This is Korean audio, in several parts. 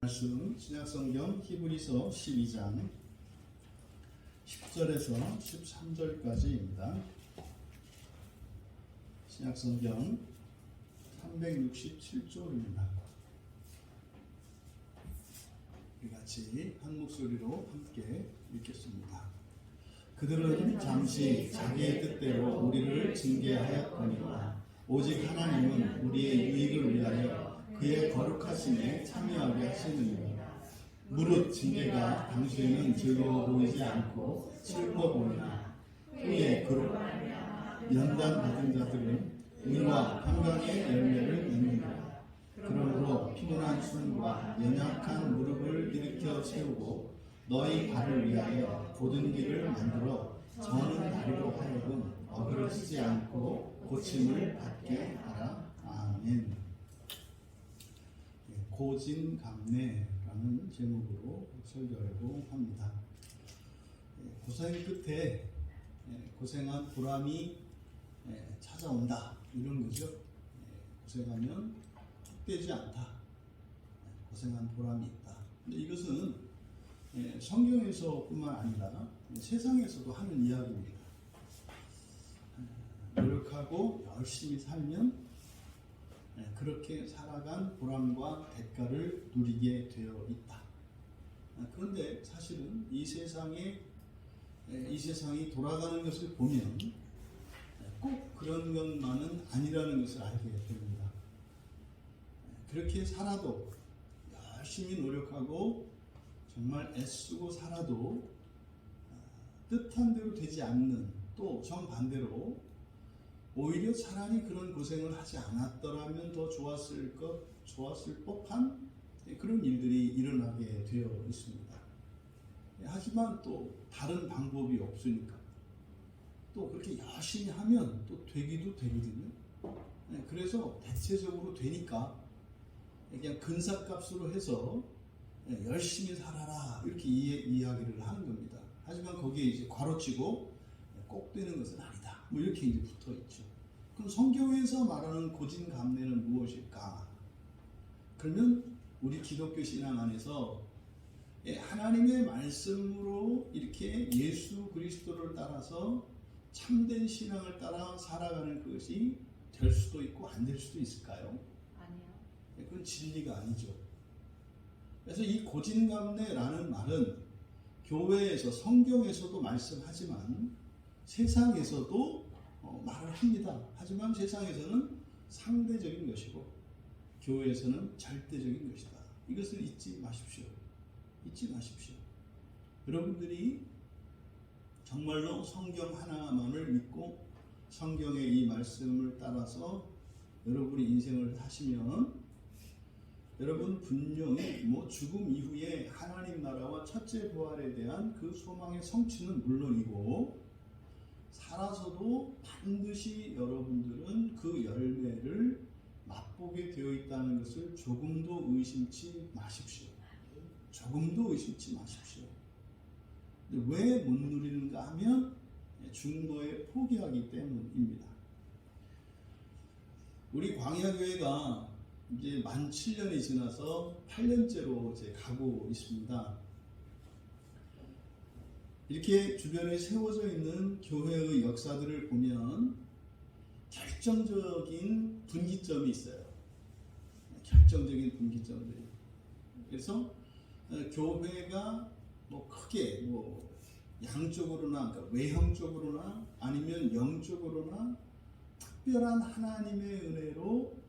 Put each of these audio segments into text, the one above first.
말씀 신약성경 히브리서 12장 10절에서 13절까지입니다. 신약성경 367쪽입니다. 우리 같이 한 목소리로 함께 읽겠습니다. 그들은 잠시 자기의 뜻대로 우리를 징계하였거니와 오직 하나님은 우리의 유익을 위하여 그의 거룩하심에 참여하게 하시느니라. 무릇 징계가 당시에는 즐거워 보이지 않고 슬퍼 보이나 후에 그로 연단받은 자들은 의와 평강의 열매를 맺느니라. 그러므로 피곤한 손과 연약한 무릎을 일으켜 세우고 너희 발을 위하여 곧은 길을 만들어 저는 다리로 하여금 어그러지지 않고 고침을 받게 하라. 아멘. 고진감래라는 제목으로 설교하려고 합니다. 고생 끝에 고생한 보람이 찾아온다, 이런 거죠. 고생하면 헛되지 않다, 고생한 보람이 있다. 근데 이것은 성경에서뿐만 아니라 세상에서도 하는 이야기입니다. 노력하고 열심히 살면 그렇게 살아간 보람과 대가를 누리게 되어 있다. 그런데 사실은 이 세상이 돌아가는 것을 보면 꼭 그런 것만은 아니라는 것을 알게 됩니다. 그렇게 살아도, 열심히 노력하고 정말 애쓰고 살아도 뜻한 대로 되지 않는, 또 정반대로 오히려 차라리 그런 고생을 하지 않았더라면 더 좋았을 법한 그런 일들이 일어나게 되어 있습니다. 하지만 또 다른 방법이 없으니까 또 그렇게 열심히 하면 또 되기도 되거든요. 그래서 대체적으로 되니까 그냥 근사값으로 해서 열심히 살아라, 이렇게 이야기를 하는 겁니다. 하지만 거기에 이제 괄호치고 꼭 되는 것은 아니다, 뭐 이렇게 이제 붙어 있죠. 그럼 성경에서 말하는 고진감래는 무엇일까? 그러면 우리 기독교 신앙 안에서 하나님의 말씀으로 이렇게 예수 그리스도를 따라서 참된 신앙을 따라 살아가는 것이 될 수도 있고 안 될 수도 있을까요? 아니요. 그건 진리가 아니죠. 그래서 이 고진감래라는 말은 교회에서, 성경에서도 말씀하지만 세상에서도 말을 합니다. 하지만 세상에서는 상대적인 것이고 교회에서는 절대적인 것이다. 이것을 잊지 마십시오. 잊지 마십시오. 여러분들이 정말로 성경 하나만을 믿고 성경의 이 말씀을 따라서 여러분이 인생을 하시면 여러분 분명히 죽음 이후에 하나님 나라와 첫째 부활에 대한 그 소망의 성취는 물론이고 살아서도 반드시 여러분들은 그 열매를 맛보게 되어 있다는 것을 조금도 의심치 마십시오. 조금도 의심치 마십시오. 왜 못 누리는가 하면 중도에 포기하기 때문입니다. 우리 광야교회가 이제 만 7년이 지나서 8년째로 이제 가고 있습니다. 이렇게 주변에 세워져 있는 교회의 역사들을 보면 결정적인 분기점이 있어요. 결정적인 분기점들이. 그래서 교회가 크게 양쪽으로나, 그러니까 외형적으로나 아니면 영적으로나 특별한 하나님의 은혜로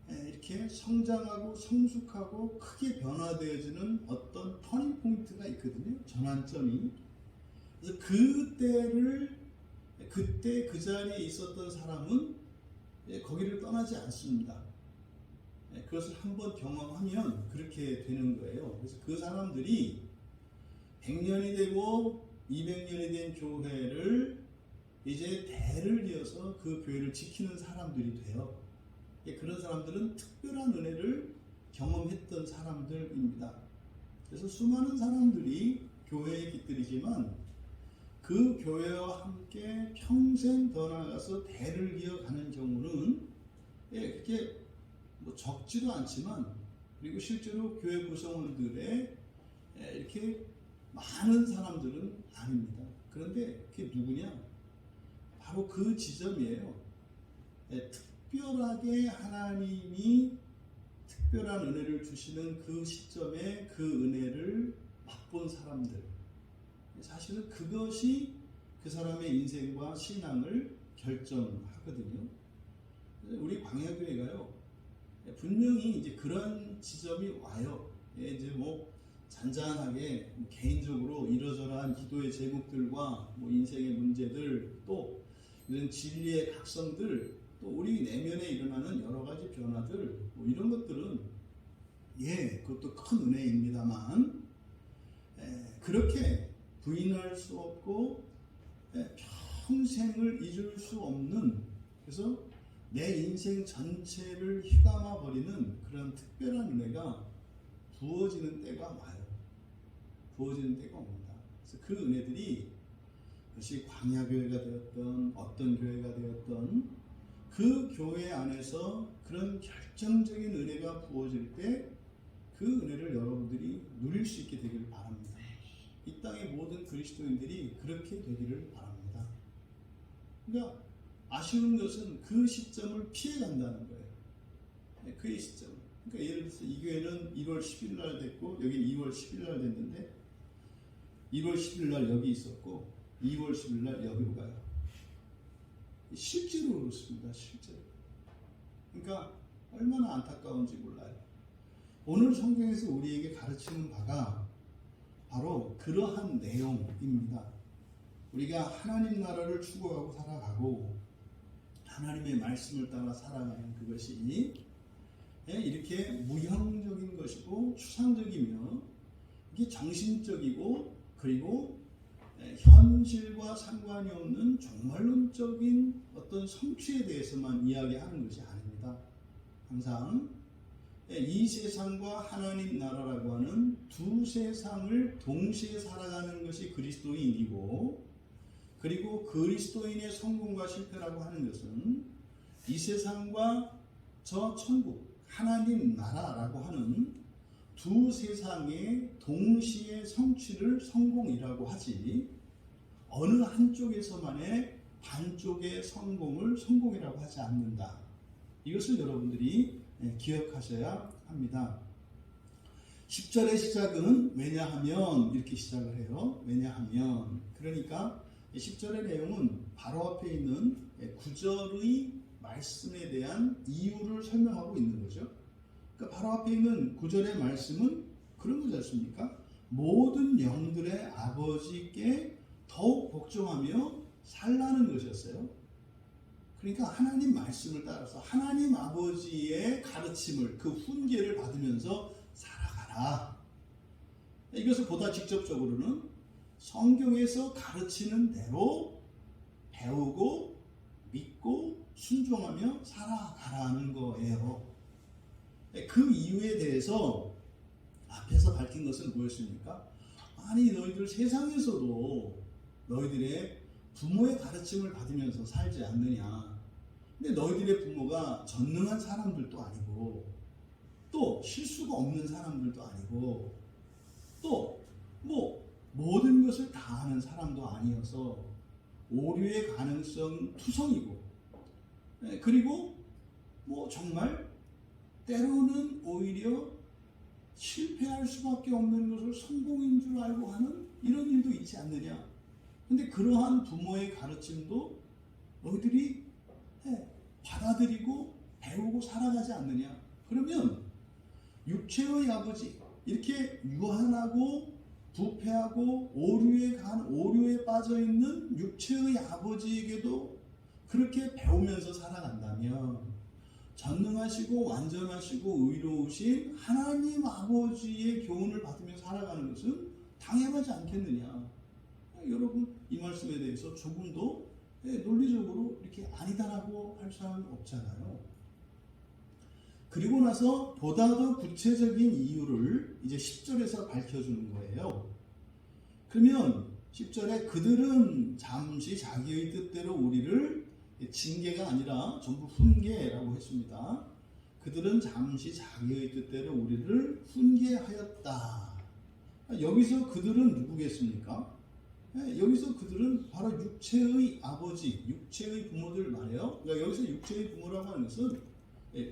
이렇게 성장하고 성숙하고 크게 변화되어지는 어떤 터닝 포인트가 있거든요. 전환점이. 그래서 그때 그 자리에 있었던 사람은 거기를 떠나지 않습니다. 그것을 한번 경험하면 그렇게 되는 거예요. 그래서 그 사람들이 100년이 되고 200년이 된 교회를 이제 대를 이어서 그 교회를 지키는 사람들이 돼요. 그런 사람들은 특별한 은혜를 경험했던 사람들입니다. 그래서 수많은 사람들이 교회에 깃들이지만 그 교회와 함께 평생 더 나아가서 대를 이어가는 경우는 그렇게 적지도 않지만 그리고 실제로 교회 구성원들의 이렇게 많은 사람들은 아닙니다. 그런데 그게 누구냐? 바로 그 지점이에요. 특별하게 하나님이 특별한 은혜를 주시는 그 시점에 그 은혜를 맛본 사람들. 사실은 그것이 그 사람의 인생과 신앙을 결정하거든요. 우리 광야교회가요, 분명히 이제 그런 지점이 와요. 이제 뭐 잔잔하게 개인적으로 이러저러한 기도의 제목들과 뭐 인생의 문제들, 또 이런 진리의 각성들, 또 우리 내면에 일어나는 여러 가지 변화들, 뭐 이런 것들은 그것도 큰 은혜입니다만, 그렇게 부인할 수 없고 평생을 잊을 수 없는, 그래서 내 인생 전체를 휘감아 버리는 그런 특별한 은혜가 부어지는 때가 와요. 부어지는 때가 옵니다. 그래서 그 은혜들이, 그것이 광야교회가 되었던 어떤 교회가 되었던 그 교회 안에서 그런 결정적인 은혜가 부어질 때 그 은혜를 여러분들이 누릴 수 있게 되기를 바랍니다. 이 땅의 모든 그리스도인들이 그렇게 되기를 바랍니다. 그러니까 아쉬운 것은 그 시점을 피해 간다는 거예요. 그 시점. 그러니까 예를 들어서 이 교회는 1월 10일 날 됐고, 여기 2월 10일 날 됐는데, 1월 10일 날 여기 있었고 2월 10일 날 여기로 가요. 실제로 그렇습니다. 실제로. 그러니까 얼마나 안타까운지 몰라요. 오늘 성경에서 우리에게 가르치는 바가 바로 그러한 내용입니다. 우리가 하나님 나라를 추구하고 살아가고 하나님의 말씀을 따라 살아가는 그것이 이렇게 무형적인 것이고 추상적이며, 이게 정신적이고, 그리고 현실과 상관이 없는 종말론적인 어떤 성취에 대해서만 이야기하는 것이 아닙니다. 항상 이 세상과 하나님 나라라고 하는 두 세상을 동시에 살아가는 것이 그리스도인이고, 그리고 그리스도인의 성공과 실패라고 하는 것은 이 세상과 저 천국, 하나님 나라라고 하는 두 세상의 동시에 성취를 성공이라고 하지, 어느 한쪽에서만의 반쪽의 성공을 성공이라고 하지 않는다. 이것을 여러분들이 기억하셔야 합니다. 10절의 시작은 왜냐하면 이렇게 시작을 해요. 왜냐하면, 그러니까 10절의 내용은 바로 앞에 있는 9절의 말씀에 대한 이유를 설명하고 있는 거죠. 그러니까 바로 앞에 있는 9절의 말씀은 그런 거지 않습니까? 모든 영들의 아버지께 더욱 복종하며 살라는 것이었어요. 그러니까 하나님 말씀을 따라서 하나님 아버지의 가르침을, 그 훈계를 받으면서 살아가라. 이것을 보다 직접적으로는 성경에서 가르치는 대로 배우고 믿고 순종하며 살아가라는 거예요. 그 이유에 대해서 앞에서 밝힌 것은 무엇입니까? 아니, 너희들 세상에서도 너희들의 부모의 가르침을 받으면서 살지 않느냐. 근데 너희들의 부모가 전능한 사람들도 아니고, 또 실수가 없는 사람들도 아니고, 또 뭐 모든 것을 다 아는 사람도 아니어서 오류의 가능성 투성이고, 그리고 뭐 정말 때로는 오히려 실패할 수밖에 없는 것을 성공인 줄 알고 하는 이런 일도 있지 않느냐. 근데 그러한 부모의 가르침도 너희들이 받아들이고 배우고 살아가지 않느냐. 그러면 육체의 아버지, 이렇게 유한하고 부패하고 오류에 빠져있는 육체의 아버지에게도 그렇게 배우면서 살아간다면, 전능하시고 완전하시고 의로우신 하나님 아버지의 교훈을 받으며 살아가는 것은 당연하지 않겠느냐. 여러분, 이 말씀에 대해서 조금도 논리적으로 이렇게 아니다라고 할 사람은 없잖아요. 그리고 나서 보다 더 구체적인 이유를 이제 10절에서 밝혀주는 거예요. 그러면 10절에 그들은 잠시 자기의 뜻대로 우리를, 징계가 아니라 전부 훈계라고 했습니다. 그들은 잠시 자기의 뜻대로 우리를 훈계하였다. 여기서 그들은 누구겠습니까? 여기서 그들은 바로 육체의 아버지, 육체의 부모들 말이에요. 그러니까 여기서 육체의 부모라고 하는 것은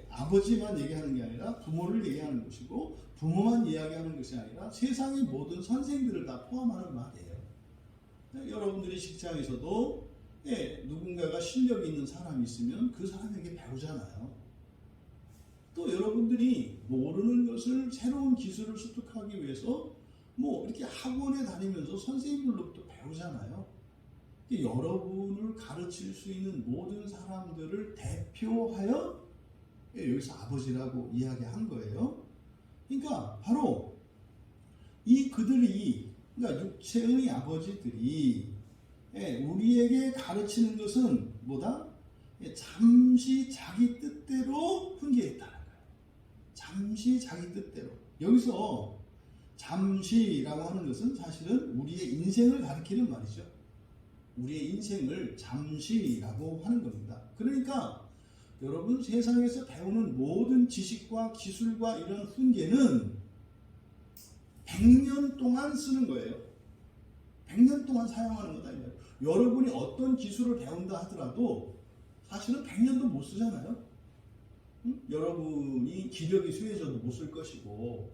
아버지만 얘기하는 게 아니라 부모를 얘기하는 것이고, 부모만 이야기하는 것이 아니라 세상의 모든 선생들을 다 포함하는 말이에요. 여러분들이 직장에서도 누군가가 실력이 있는 사람이 있으면 그 사람에게 배우잖아요. 또 여러분들이 모르는 것을, 새로운 기술을 습득하기 위해서 뭐 이렇게 학원에 다니면서 선생님들로부터 배우잖아요. 여러분을 가르칠 수 있는 모든 사람들을 대표하여 여기서 아버지라고 이야기한 거예요. 그러니까 바로 이 그들이, 그러니까 육체의 아버지들이 우리에게 가르치는 것은 뭐다? 잠시 자기 뜻대로 훈계했다는 거예요. 잠시 자기 뜻대로. 여기서 잠시라고 하는 것은 사실은 우리의 인생을 가리키는 말이죠. 우리의 인생을 잠시라고 하는 겁니다. 그러니까 여러분, 세상에서 배우는 모든 지식과 기술과 이런 훈계는 100년 동안 쓰는 거예요. 100년 동안 사용하는 거다. 여러분이 어떤 기술을 배운다 하더라도 사실은 100년도 못 쓰잖아요. 응? 여러분이 기력이 쇠해져도 못 쓸 것이고,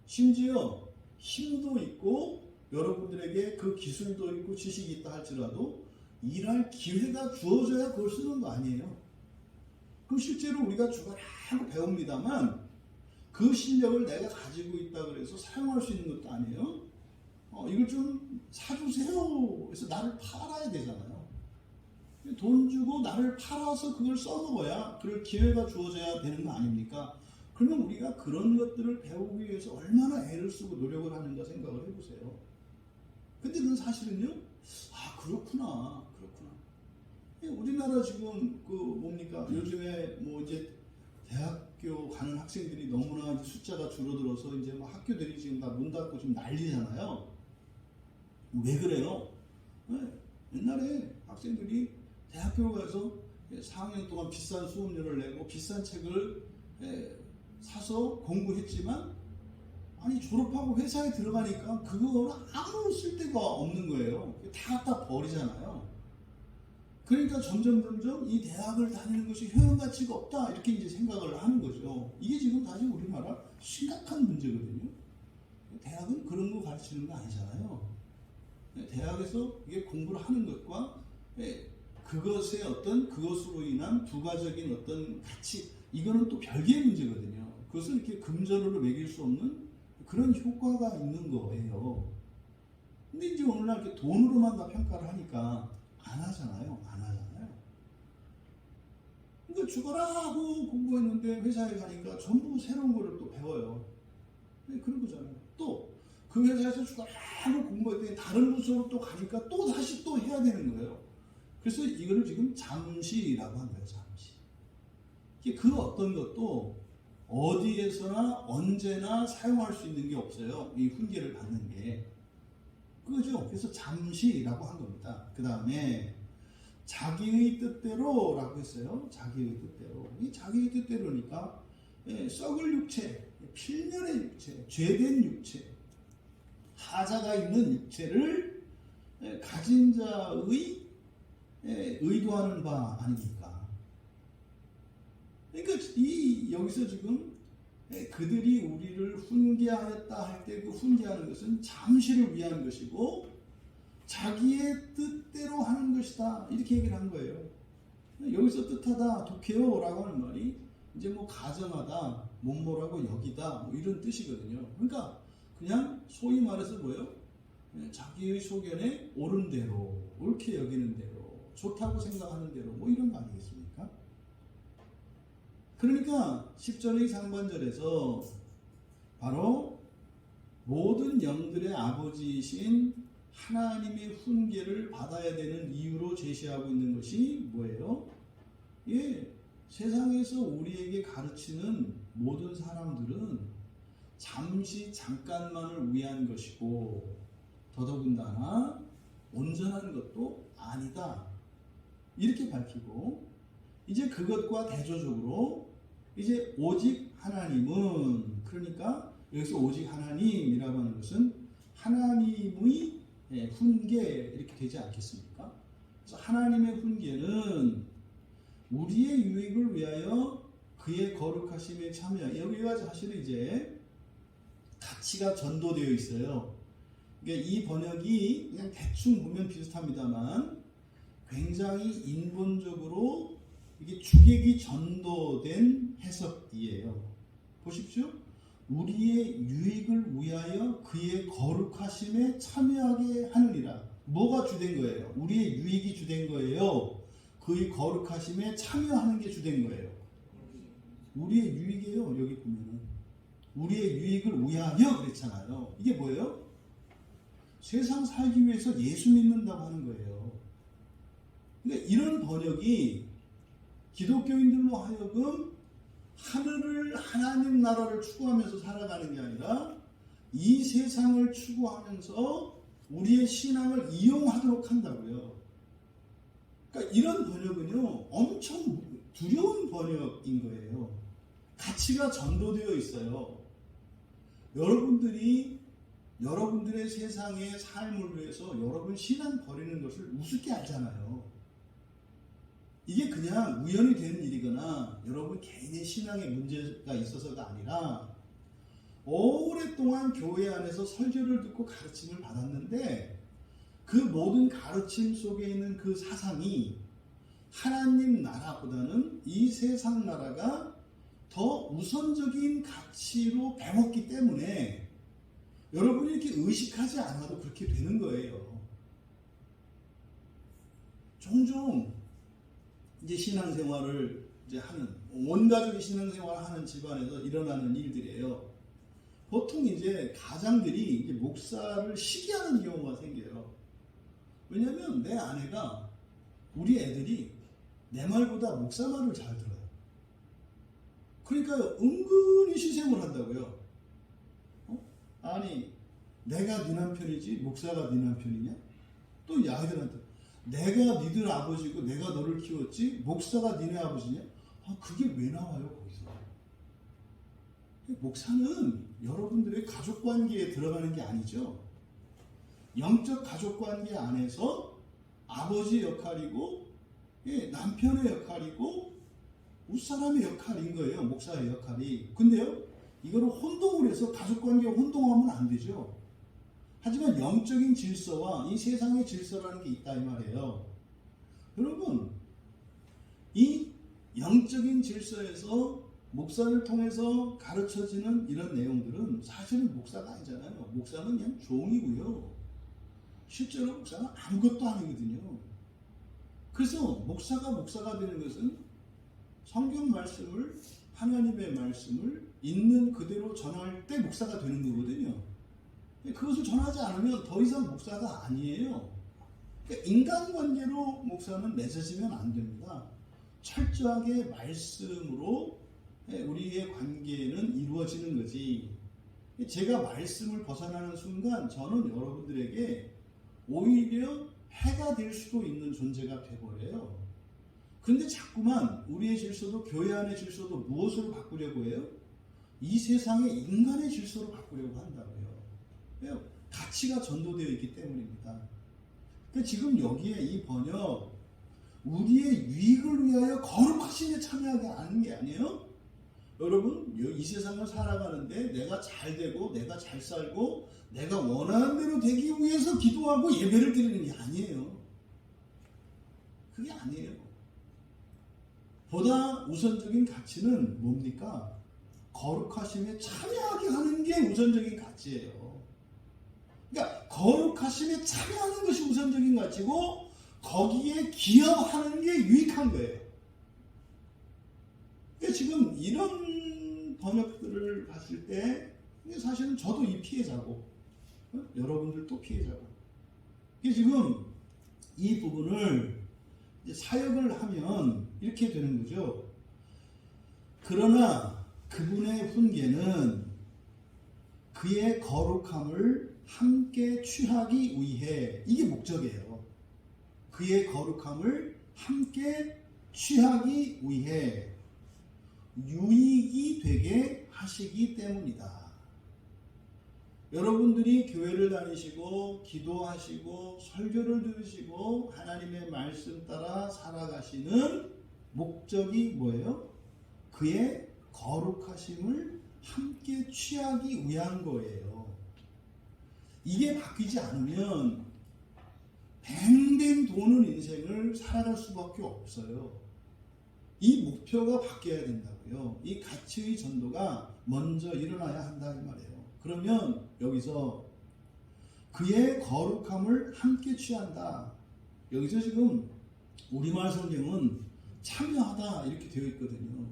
심지어 힘도 있고 여러분들에게 그 기술도 있고 지식이 있다 할지라도 일할 기회가 주어져야 그걸 쓰는 거 아니에요. 그럼 실제로 우리가 죽어라고 배웁니다만 그 실력을 내가 가지고 있다 그래서 사용할 수 있는 것도 아니에요. 이걸 좀 사주세요 해서 나를 팔아야 되잖아요. 돈 주고 나를 팔아서 그걸 써먹어야 그럴 기회가 주어져야 되는 거 아닙니까? 그러면 우리가 그런 것들을 배우기 위해서 얼마나 애를 쓰고 노력을 하는가 생각을 해보세요. 근데 그건 사실은요, 그렇구나. 우리나라 지금 뭡니까? 요즘에 뭐 이제 대학교 가는 학생들이 너무나 이제 숫자가 줄어들어서 이제 뭐 학교들이 지금 다 문 닫고 좀 난리잖아요. 왜 그래요? 옛날에 학생들이 대학교 가서 4학년 동안 비싼 수업료를 내고 비싼 책을 사서 공부했지만, 아니 졸업하고 회사에 들어가니까 그거는 아무 쓸데가 없는 거예요. 다 갖다 버리잖아요. 그러니까 점점 이 대학을 다니는 것이 효용가치가 없다, 이렇게 이제 생각을 하는 거죠. 이게 지금 다시 우리나라 심각한 문제거든요. 대학은 그런 거 가르치는 거 아니잖아요. 대학에서 이게 공부를 하는 것과 그것의 그것으로 인한 부가적인 어떤 가치, 이거는 또 별개의 문제거든요. 그것을 이렇게 금전으로 매길 수 없는 그런 효과가 있는 거예요. 근데 이제 오늘날 이렇게 돈으로만 다 평가를 하니까 안 하잖아요. 그러니까 죽어라 하고 공부했는데 회사에 가니까 전부 새로운 거를 또 배워요. 그런 거잖아요. 또 그 회사에서 죽어라 하고 공부했더니 다른 부서로 또 가니까 또 다시 또 해야 되는 거예요. 그래서 이거를 지금 잠시라고 한 거예요. 잠시. 그 어떤 것도 어디에서나 언제나 사용할 수 있는 게 없어요. 이 훈계를 받는 게. 그거죠. 그래서 잠시라고 한 겁니다. 그 다음에 자기의 뜻대로 라고 했어요. 자기의 뜻대로. 이 자기의 뜻대로니까 썩을 육체, 필멸의 육체, 죄된 육체, 하자가 있는 육체를 가진 자의 의도하는 바 아닙니까? 그러니까 여기서 지금 그들이 우리를 훈계하였다 할 때 그 훈계하는 것은 잠시를 위한 것이고 자기의 뜻대로 하는 것이다, 이렇게 얘기를 한 거예요. 여기서 뜻하다, 독해요 라고 하는 말이 이제 뭐 가정하다, 못모라고 여기다, 뭐 이런 뜻이거든요. 그러니까 그냥 소위 말해서 뭐예요? 자기의 소견에 옳은 대로, 옳게 여기는 대로, 좋다고 생각하는 대로, 뭐 이런 거 아니겠습니까? 그러니까 10절의 상반절에서 바로 모든 영들의 아버지이신 하나님의 훈계를 받아야 되는 이유로 제시하고 있는 것이 뭐예요? 세상에서 우리에게 가르치는 모든 사람들은 잠깐만을 위한 것이고 더더군다나 온전한 것도 아니다, 이렇게 밝히고, 이제 그것과 대조적으로 이제 오직 하나님은, 그러니까 여기서 오직 하나님이라고 하는 것은 하나님의 훈계 이렇게 되지 않겠습니까? 그래서 하나님의 훈계는 우리의 유익을 위하여 그의 거룩하심에 참여, 여기가 사실은 이제 가치가 전도되어 있어요. 그러니까 이 번역이 그냥 대충 보면 비슷합니다만 굉장히 인본적으로 이게 주객이 전도된 해석이에요. 보십시오. 우리의 유익을 위하여 그의 거룩하심에 참여하게 하느니라. 뭐가 주된 거예요? 우리의 유익이 주된 거예요? 그의 거룩하심에 참여하는 게 주된 거예요? 우리의 유익이에요. 여기 보면은 우리의 유익을 위하여 그랬잖아요. 이게 뭐예요? 세상 살기 위해서 예수 믿는다고 하는 거예요. 그러니까 이런 번역이 기독교인들로 하여금 하늘을, 하나님 나라를 추구하면서 살아가는 게 아니라 이 세상을 추구하면서 우리의 신앙을 이용하도록 한다고요. 그러니까 이런 번역은요, 엄청 두려운 번역인 거예요. 가치가 전도되어 있어요. 여러분들의 세상의 삶을 위해서 여러분 신앙 버리는 것을 우습게 알잖아요. 이게 그냥 우연히 된 일이거나 여러분 개인의 신앙에 문제가 있어서가 아니라 오랫동안 교회 안에서 설교를 듣고 가르침을 받았는데 그 모든 가르침 속에 있는 그 사상이 하나님 나라보다는 이 세상 나라가 더 우선적인 가치로 배웠기 때문에 여러분이 이렇게 의식하지 않아도 그렇게 되는 거예요. 종종 이제 신앙생활을 이제 하는, 온 가족이 신앙생활을 하는 집안에서 일어나는 일들이에요. 보통 이제 가장들이 이제 목사를 시기하는 경우가 생겨요. 왜냐하면 내 아내가, 우리 애들이 내 말보다 목사 말을 잘 들어요. 그러니까 은근히 시샘을 한다고요. 아니, 내가 네 남편이지 목사가 네 남편이냐? 또 이 아이들한테 내가 니들 아버지고 내가 너를 키웠지 목사가 니네 아버지냐? 그게 왜 나와요 거기서? 목사는 여러분들의 가족관계에 들어가는 게 아니죠. 영적 가족관계 안에서 아버지 역할이고 남편의 역할이고 웃사람의 역할인 거예요. 목사의 역할이. 근데요, 이거를 혼동을 해서 가족관계에 혼동하면 안 되죠. 하지만 영적인 질서와 이 세상의 질서라는 게 있다 이 말이에요. 여러분, 이 영적인 질서에서 목사를 통해서 가르쳐지는 이런 내용들은 사실은 목사가 아니잖아요. 목사는 그냥 종이고요. 실제로 목사는 아무것도 아니거든요. 그래서 목사가 되는 것은 성경 말씀을, 하나님의 말씀을 있는 그대로 전할 때 목사가 되는 거거든요. 그것을 전하지 않으면 더 이상 목사가 아니에요. 그러니까 인간관계로 목사는 맺어지면 안 됩니다. 철저하게 말씀으로 우리의 관계는 이루어지는 거지. 제가 말씀을 벗어나는 순간 저는 여러분들에게 오히려 해가 될 수도 있는 존재가 돼버려요. 근데 자꾸만 우리의 질서도, 교회 안의 질서도 무엇으로 바꾸려고 해요? 이 세상의 인간의 질서로 바꾸려고 한다고요. 왜요? 가치가 전도되어 있기 때문입니다. 그러니까 지금 여기에 이 번역, 우리의 유익을 위하여 거룩하심에 참여하게 하는 게 아니에요? 여러분, 이 세상을 살아가는데 내가 잘 되고 내가 잘 살고 내가 원하는 대로 되기 위해서 기도하고 예배를 드리는 게 아니에요. 그게 아니에요. 보다 우선적인 가치는 뭡니까? 거룩하심에 참여하게 하는 게 우선적인 가치예요. 그러니까 거룩하심에 참여하는 것이 우선적인 가치고 거기에 기여하는 게 유익한 거예요. 그러니까 지금 이런 번역들을 봤을 때 사실은 저도 이 피해자고 여러분들도 피해자고, 지금 이 부분을 사역을 하면 이렇게 되는 거죠. 그러나 그분의 훈계는 그의 거룩함을 함께 취하기 위해, 이게 목적이에요. 그의 거룩함을 함께 취하기 위해 유익이 되게 하시기 때문이다. 여러분들이 교회를 다니시고 기도하시고 설교를 들으시고 하나님의 말씀 따라 살아가시는 목적이 뭐예요? 그의 거룩하심을 함께 취하기 위한 거예요. 이게 바뀌지 않으면 뱅뱅 도는 인생을 살아갈 수밖에 없어요. 이 목표가 바뀌어야 된다고요. 이 가치의 전도가 먼저 일어나야 한다 이 말이에요. 그러면 여기서 그의 거룩함을 함께 취한다. 여기서 지금 우리말 성경은 참여하다 이렇게 되어 있거든요.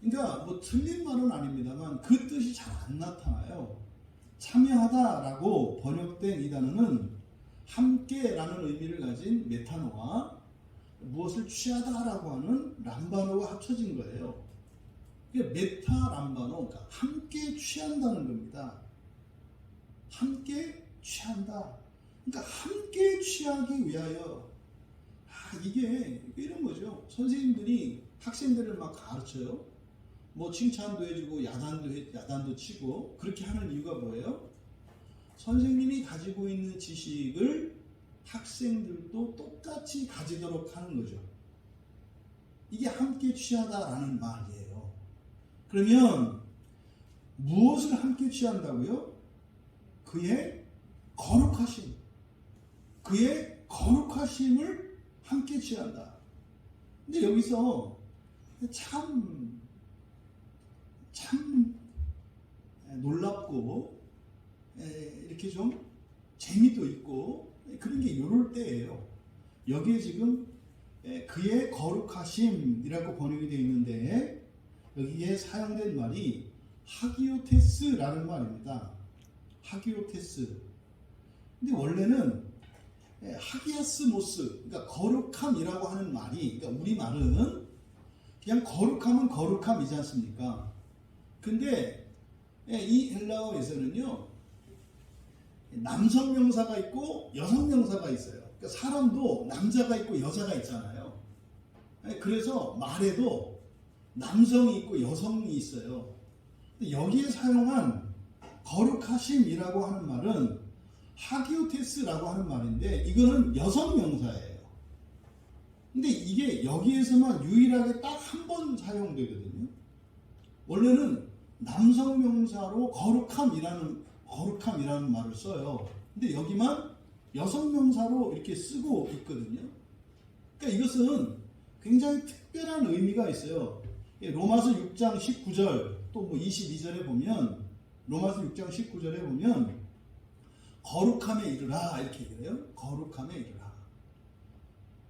그러니까 뭐 틀린 말은 아닙니다만 그 뜻이 잘 안 나타나요. 참여하다라고 번역된 이 단어는 함께라는 의미를 가진 메타노와 무엇을 취하다라고 하는 람바노가 합쳐진 거예요. 메타 람바노, 그러니까 함께 취한다는 겁니다. 함께 취한다. 그러니까 함께 취하기 위하여. 이게 이런 거죠. 선생님들이 학생들을 막 가르쳐요. 뭐 칭찬도 해주고 야단도 치고 그렇게 하는 이유가 뭐예요? 선생님이 가지고 있는 지식을 학생들도 똑같이 가지도록 하는 거죠. 이게 함께 취하다라는 말이에요. 그러면 무엇을 함께 취한다고요? 그의 거룩하심. 그의 거룩하심을 함께 취한다. 근데 여기서 참 놀랍고 이렇게 좀 재미도 있고 그런 게 요럴 때예요. 여기에 지금 그의 거룩하심이라고 번역이 되어 있는데 여기에 사용된 말이 하기오테스라는 말입니다. 하기오테스. 근데 원래는 하기아스모스, 그러니까 거룩함이라고 하는 말이, 그러니까 우리 말은 그냥 거룩함은 거룩함이지 않습니까? 근데 이 헬라어에서는요, 남성 명사가 있고 여성 명사가 있어요. 그러니까 사람도 남자가 있고 여자가 있잖아요. 그래서 말에도 남성이 있고 여성이 있어요. 여기에 사용한 거룩하심이라고 하는 말은 하기오테스라고 하는 말인데 이거는 여성 명사예요. 근데 이게 여기에서만 유일하게 딱 한 번 사용되거든요. 원래는 남성 명사로 거룩함이라는 말을 써요. 근데 여기만 여성 명사로 이렇게 쓰고 있거든요. 그러니까 이것은 굉장히 특별한 의미가 있어요. 로마서 6장 19절 또 뭐 22절에 보면 로마서 6장 19절에 보면 거룩함에 이르라 이렇게 얘기해요. 거룩함에 이르라.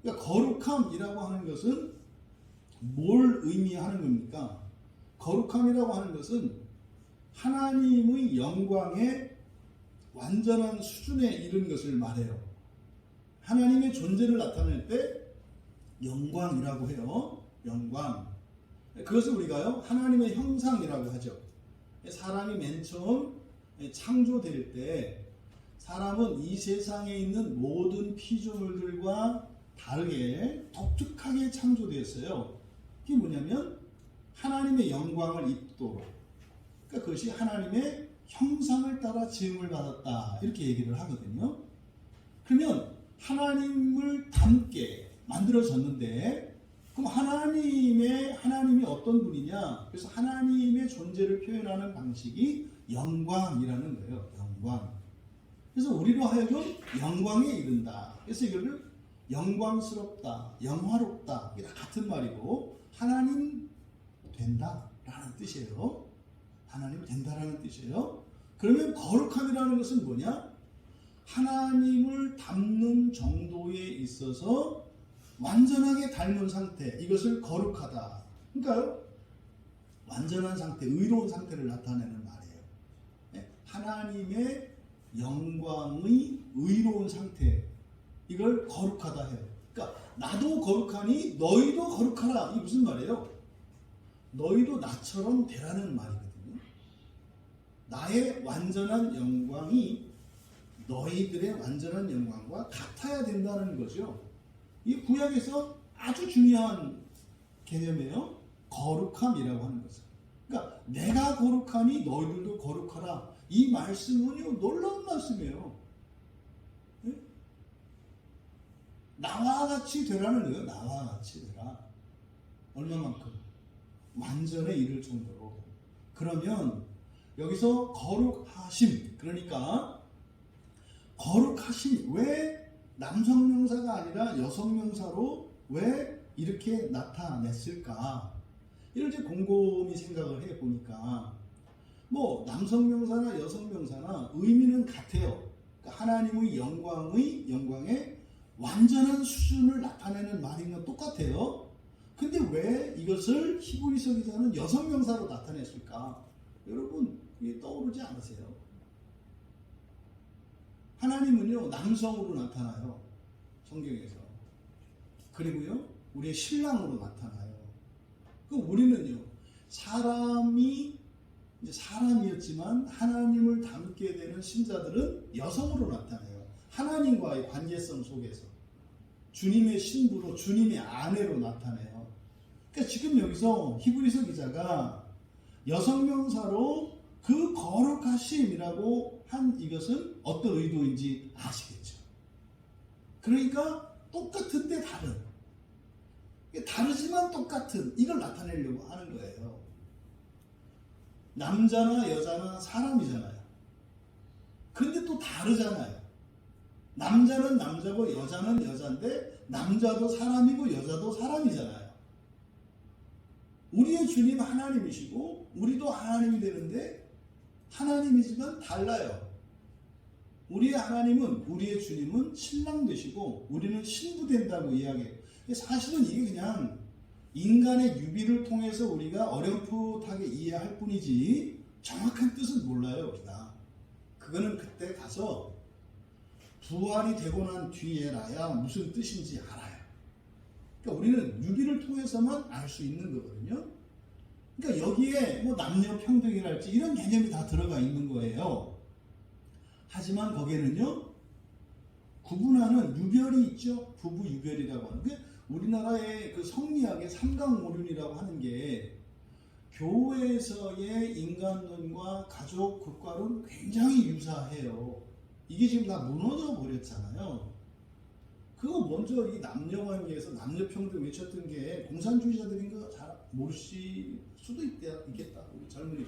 그러니까 거룩함이라고 하는 것은 뭘 의미하는 겁니까? 거룩함이라고 하는 것은 하나님의 영광의 완전한 수준에 이른 것을 말해요. 하나님의 존재를 나타낼 때 영광이라고 해요. 영광. 그것을 우리가요 하나님의 형상이라고 하죠. 사람이 맨 처음 창조될 때 사람은 이 세상에 있는 모든 피조물들과 다르게 독특하게 창조되었어요. 그게 뭐냐면 하나님의 영광을 입도록, 그러니까 그것이 하나님의 형상을 따라 지음을 받았다 이렇게 얘기를 하거든요. 그러면 하나님을 닮게 만들어졌는데 그럼 하나님이 어떤 분이냐? 그래서 하나님의 존재를 표현하는 방식이 영광이라는 거예요. 영광. 그래서 우리로 하여금 영광에 이른다. 그래서 이거를 영광스럽다, 영화롭다 이게 다 같은 말이고 하나님 된다라는 뜻이에요. 하나님 된다라는 뜻이에요. 그러면 거룩함이라는 것은 뭐냐? 하나님을 닮는 정도에 있어서 완전하게 닮은 상태, 이것을 거룩하다. 그러니까요, 완전한 상태, 의로운 상태를 나타내는 말이에요. 하나님의 영광의 의로운 상태, 이걸 거룩하다 해요. 그러니까 나도 거룩하니 너희도 거룩하라. 이게 무슨 말이에요? 너희도 나처럼 되라는 말이거든요. 나의 완전한 영광이 너희들의 완전한 영광과 같아야 된다는 거죠. 이 구약에서 아주 중요한 개념이에요. 거룩함이라고 하는 것을. 그러니까 내가 거룩하니 너희들도 거룩하라. 이 말씀은요 놀라운 말씀이에요. 네? 나와 같이 되라는 거예요. 나와 같이 되라. 얼마만큼? 완전에 이를 정도로. 그러면 여기서 거룩하심, 그러니까 거룩하심, 왜 남성명사가 아니라 여성명사로 왜 이렇게 나타냈을까? 이걸 이제 곰곰이 생각을 해보니까 뭐 남성명사나 여성명사나 의미는 같아요. 그러니까 하나님의 영광의 완전한 수준을 나타내는 말인 건 똑같아요. 근데 왜 이것을 히브리서 기자는 여성명사로 나타냈을까? 여러분 이게 떠오르지 않으세요? 하나님은요 남성으로 나타나요. 성경에서. 그리고요 우리의 신랑으로 나타나요. 그럼 우리는요 사람이 이제 사람이었지만 하나님을 닮게 되는 신자들은 여성으로 나타나요. 하나님과의 관계성 속에서 주님의 신부로 주님의 아내로 나타나요. 그러니까 지금 여기서 히브리서 기자가 여성명사로 그 거룩하심이라고 한 이것은 어떤 의도인지 아시겠죠? 그러니까 똑같은데 다른, 다르지만 똑같은, 이걸 나타내려고 하는 거예요. 남자나 여자나 사람이잖아요. 그런데 또 다르잖아요. 남자는 남자고 여자는 여자인데 남자도 사람이고 여자도 사람이잖아요. 우리의 주님 하나님이시고 우리도 하나님이 되는데 하나님이지만 달라요. 우리의 하나님은, 우리의 주님은 신랑 되시고 우리는 신부 된다고 이야기해요. 사실은 이게 그냥 인간의 유비를 통해서 우리가 어렴풋하게 이해할 뿐이지 정확한 뜻은 몰라요. 우리가 그거는 그때 가서 부활이 되고 난 뒤에라야 무슨 뜻인지 알아요. 그러니까 우리는 유비를 통해서만 알 수 있는 거거든요. 그러니까 여기에 뭐 남녀 평등이랄지 이런 개념이 다 들어가 있는 거예요. 하지만 거기에는요 구분하는 유별이 있죠. 부부 유별이라고 하는 게 우리나라의 그 성리학의 삼강오륜이라고 하는 게 교회에서의 인간론과 가족 국가론 굉장히 유사해요. 이게 지금 다 무너져 버렸잖아요. 그거 먼저 이 남녀관계에서 남녀평등 외쳤던 게 공산주의자들인 거 잘 모르실 수도 있겠다. 우리 젊은이들.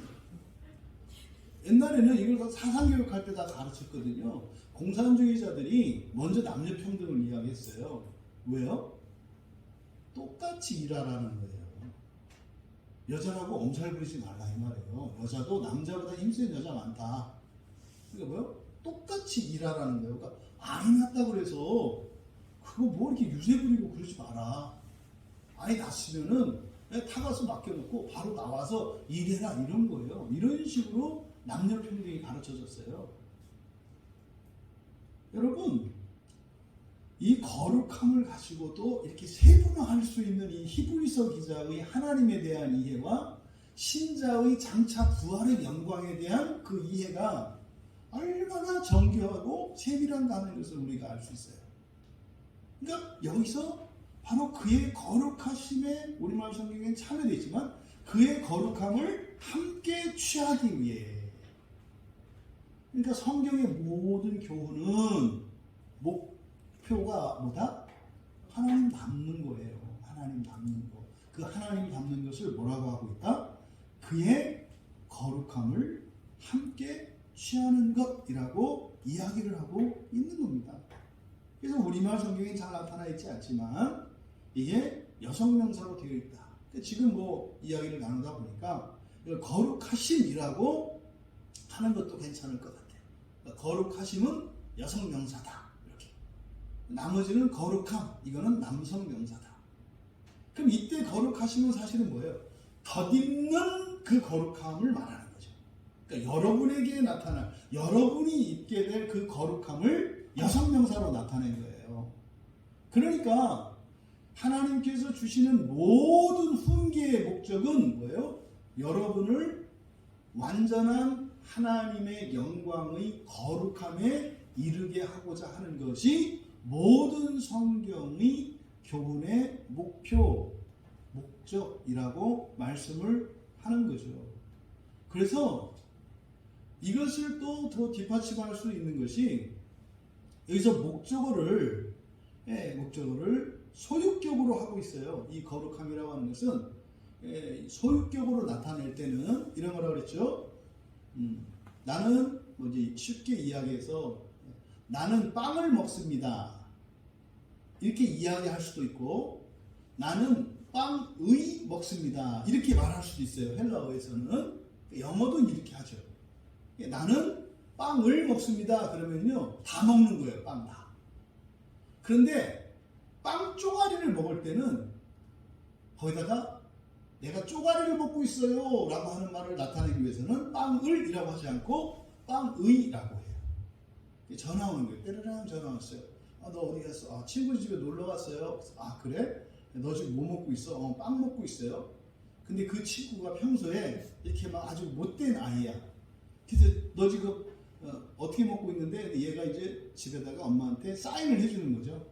옛날에는 이걸 다 사상교육할 때 다 가르쳤거든요. 공산주의자들이 먼저 남녀평등을 이야기했어요. 왜요? 똑같이 일하라는 거예요. 여자라고 엄살 부리지 말라 이 말이에요. 여자도 남자보다 힘센 여자 많다. 그러니까 뭐요? 똑같이 일하라는 거예요. 그러니까 아이 낳았다고 그래서 그거 뭐 이렇게 유세 부리고 그러지 마라. 아이 낳았으면은 타가서 맡겨놓고 바로 나와서 일해라 이런 거예요. 이런 식으로 남녀평등이 가르쳐졌어요. 여러분 이 거룩함을 가지고도 이렇게 세분화할 수 있는 이 히브리서 기자의 하나님에 대한 이해와 신자의 장차 부활의 영광에 대한 그 이해가 얼마나 정교하고 세밀한가 하는 것을 우리가 알 수 있어요. 그러니까 여기서 바로 그의 거룩하심에 우리말 성경에는 참여되어 있지만 그의 거룩함을 함께 취하기 위해, 그러니까 성경의 모든 교훈은 목표가 뭐다? 하나님 닮는 거예요. 하나님 닮는 거. 그 하나님 닮는 것을 뭐라고 하고 있다? 그의 거룩함을 함께 취하는 것이라고 이야기를 하고 있는 겁니다. 그래서 우리말 성경에 잘 나타나 있지 않지만 이게 여성명사로 되어 있다. 지금 뭐 이야기를 나누다 보니까 거룩하심이라고 하는 것도 괜찮을 것 같아요. 그러니까 거룩하심은 여성명사다. 이렇게. 나머지는 거룩함, 이거는 남성명사다. 그럼 이때 거룩하심은 사실은 뭐예요? 덧입는 그 거룩함을 말하는 거죠. 그러니까 여러분에게 나타날, 여러분이 입게 될 그 거룩함을 여성명사로 나타낸 거예요. 그러니까 하나님께서 주시는 모든 훈계의 목적은 뭐예요? 여러분을 완전한 하나님의 영광의 거룩함에 이르게 하고자 하는 것이 모든 성경의 교훈의 목표, 목적이라고 말씀을 하는 거죠. 그래서 이것을 또 더 뒷받침할 수 있는 것이 여기서 목적어를 소유격으로 하고 있어요. 이 거룩함이라고 하는 것은 소유격으로 나타낼 때는 이런 거라고 그랬죠. 나는 뭐지 쉽게 이야기해서 나는 빵을 먹습니다. 이렇게 이야기할 수도 있고 나는 빵의 먹습니다. 이렇게 말할 수도 있어요. 헬라어에서는. 영어도 이렇게 하죠. 나는 빵을 먹습니다. 그러면요 다 먹는 거예요. 빵 다. 그런데 빵 쪼가리를 먹을 때는 거기다가 내가 쪼가리를 먹고 있어요 라고 하는 말을 나타내기 위해서는 빵을 이라고 하지 않고 빵의라고 해요. 전화 오는 거예요. 때르랑 전화 왔어요. 너 어디 갔어? 친구 집에 놀러 갔어요. 그래? 너 지금 뭐 먹고 있어? 빵 먹고 있어요. 근데 그 친구가 평소에 이렇게 막 아주 못된 아이야. 그래서 너 지금 어떻게 먹고 있는데 얘가 이제 집에다가 엄마한테 사인을 해주는 거죠.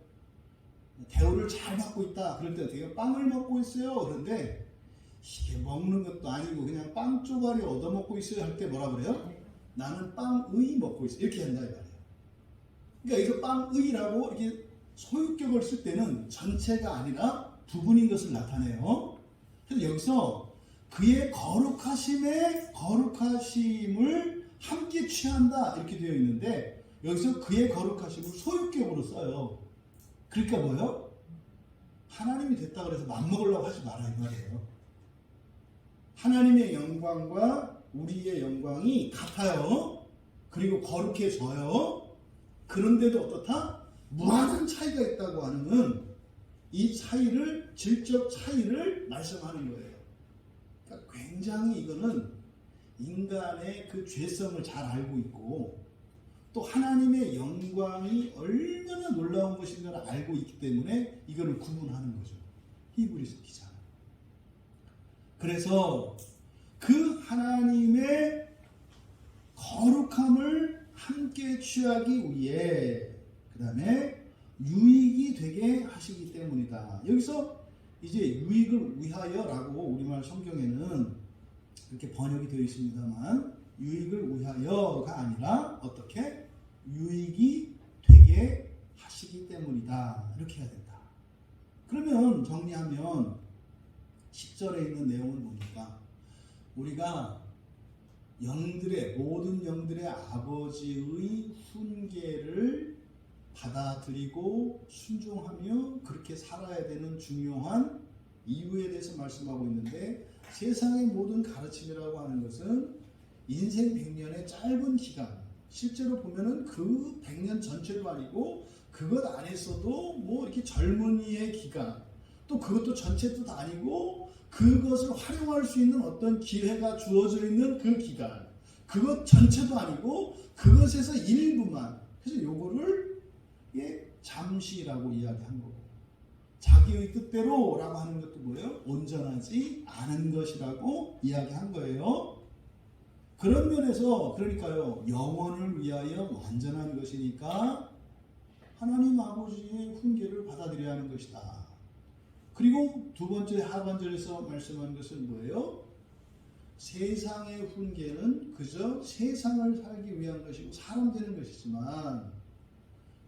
대우를 잘 받고 있다. 그럴 때 어떻게 빵을 먹고 있어요. 그런데 이게 먹는 것도 아니고 그냥 빵 쪼가리 얻어먹고 있어요 할 때 뭐라 그래요? 나는 빵의 먹고 있어. 이렇게 한다 이 말이에요. 그러니까 여기서 빵의라고 이렇게 소유격을 쓸 때는 전체가 아니라 부분인 것을 나타내요. 그래서 여기서 그의 거룩하심을 함께 취한다 이렇게 되어 있는데 여기서 그의 거룩하심을 소유격으로 써요. 그러니까 뭐예요? 하나님이 됐다 그래서 맘먹으려고 하지 마라 이 말이에요. 하나님의 영광과 우리의 영광이 같아요. 그리고 거룩해져요. 그런데도 어떻다? 무한한 차이가 있다고 하는 이 차이를, 질적 차이를 말씀하는 거예요. 그러니까 굉장히 이거는 인간의 그 죄성을 잘 알고 있고 또 하나님의 영광이 얼마나 놀라운 것인가를 알고 있기 때문에 이거를 구분하는 거죠. 히브리서 기자는. 그래서 그 하나님의 거룩함을 함께 취하기 위해 그 다음에 유익이 되게 하시기 때문이다. 여기서 이제 유익을 위하여라고 우리말 성경에는 이렇게 번역이 되어 있습니다만 유익을 위하여가 아니라 어떻게? 유익이 되게 하시기 때문이다. 이렇게 해야 된다. 그러면 정리하면 10절에 있는 내용을 보니까 우리가 모든 영들의 아버지의 훈계를 받아들이고 순종하며 그렇게 살아야 되는 중요한 이유에 대해서 말씀하고 있는데 세상의 모든 가르침이라고 하는 것은 인생 100년의 짧은 기간, 실제로 보면은 그 100년 전체도 아니고 그것 안에서도 뭐 이렇게 젊은이의 기간, 또 그것도 전체도 아니고 그것을 활용할 수 있는 어떤 기회가 주어져 있는 그 기간, 그것 전체도 아니고 그것에서 일부만. 그래서 요거를 잠시라고 이야기한 거고, 자기의 뜻대로라고 하는 것도 뭐예요? 온전하지 않은 것이라고 이야기한 거예요. 그런 면에서 그러니까요, 영원을 위하여 완전한 것이니까 하나님 아버지의 훈계를 받아들여야 하는 것이다. 그리고 두 번째 하반절에서 말씀한 것은 뭐예요? 세상의 훈계는 그저 세상을 살기 위한 것이고 사람 되는 것이지만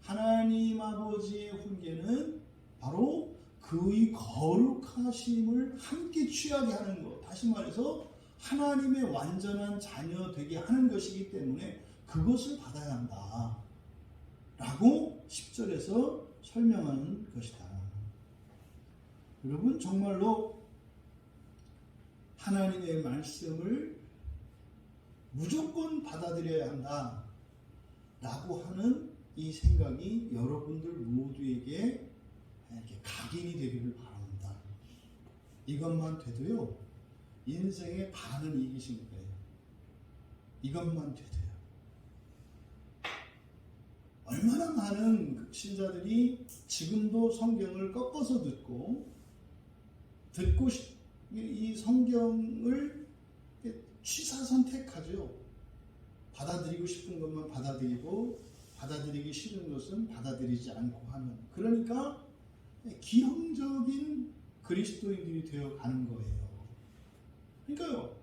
하나님 아버지의 훈계는 바로 그의 거룩하심을 함께 취하게 하는 것. 다시 말해서 하나님의 완전한 자녀 되게 하는 것이기 때문에 그것을 받아야 한다. 라고 10절에서 설명하는 것이다. 여러분 정말로 하나님의 말씀을 무조건 받아들여야 한다. 라고 하는 이 생각이 여러분들 모두에게 이렇게 각인이 되기를 바랍니다. 이것만 돼도요, 인생의 반은 이기신 거예요. 이것만 돼도요. 얼마나 많은 신자들이 지금도 성경을 꺾어서 듣고 이 성경을 취사 선택하죠. 받아들이고 싶은 것만 받아들이고 받아들이기 싫은 것은 받아들이지 않고 하는. 그러니까 기형적인 그리스도인들이 되어 가는 거예요. 그러니까요,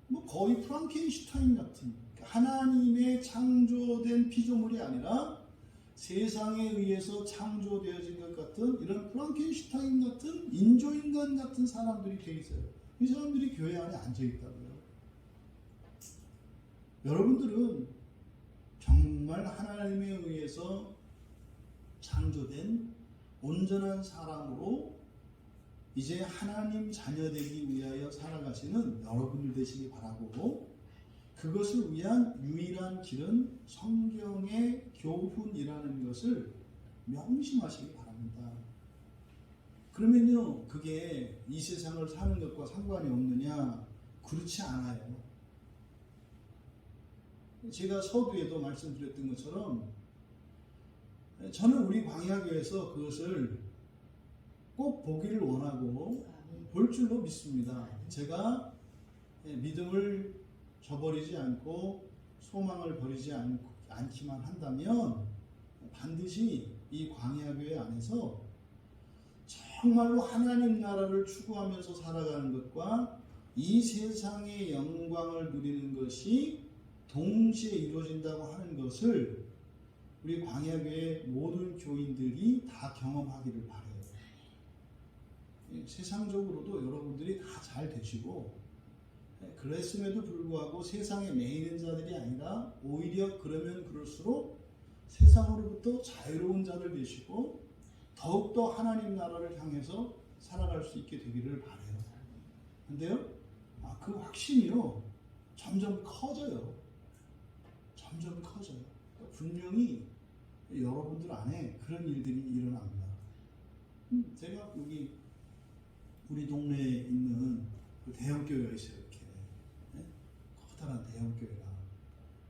뭐 거의 프랑켄슈타인 같은 하나님의 창조된 피조물이 아니라 세상에 의해서 창조되어진 것 같은 이런 프랑켄슈타인 같은 인조인간 같은 사람들이 되어 있어요. 이 사람들이 교회 안에 앉아 있다고요. 여러분들은 정말 하나님에 의해서 창조된 온전한 사람으로 이제 하나님 자녀 되기 위하여 살아가시는 여러분들 되시기 바라고, 그것을 위한 유일한 길은 성경의 교훈이라는 것을 명심하시기 바랍니다. 그러면요, 그게 이 세상을 사는 것과 상관이 없느냐? 그렇지 않아요. 제가 서두에도 말씀드렸던 것처럼 저는 우리 광야교회에서 그것을 꼭 보기를 원하고 볼 줄로 믿습니다. 제가 믿음을 저버리지 않고 소망을 버리지 않기만 한다면 반드시 이 광야교회 안에서 정말로 하나님 나라를 추구하면서 살아가는 것과 이 세상의 영광을 누리는 것이 동시에 이루어진다고 하는 것을 우리 광야교회 모든 교인들이 다 경험하기를 바라요. 세상적으로도 여러분들이 다 잘 되시고, 그랬음에도 불구하고 세상에 매이는 자들이 아니라 오히려 그러면 그럴수록 세상으로부터 자유로운 자들 되시고 더욱더 하나님 나라를 향해서 살아갈 수 있게 되기를 바라요. 근데요, 그 확신이요 점점 커져요. 점점 커져요. 분명히 여러분들 안에 그런 일들이 일어납니다. 제가 여기 우리 동네에 있는 그 대형교회가 있어요. 이렇게 커다란 대형교회가.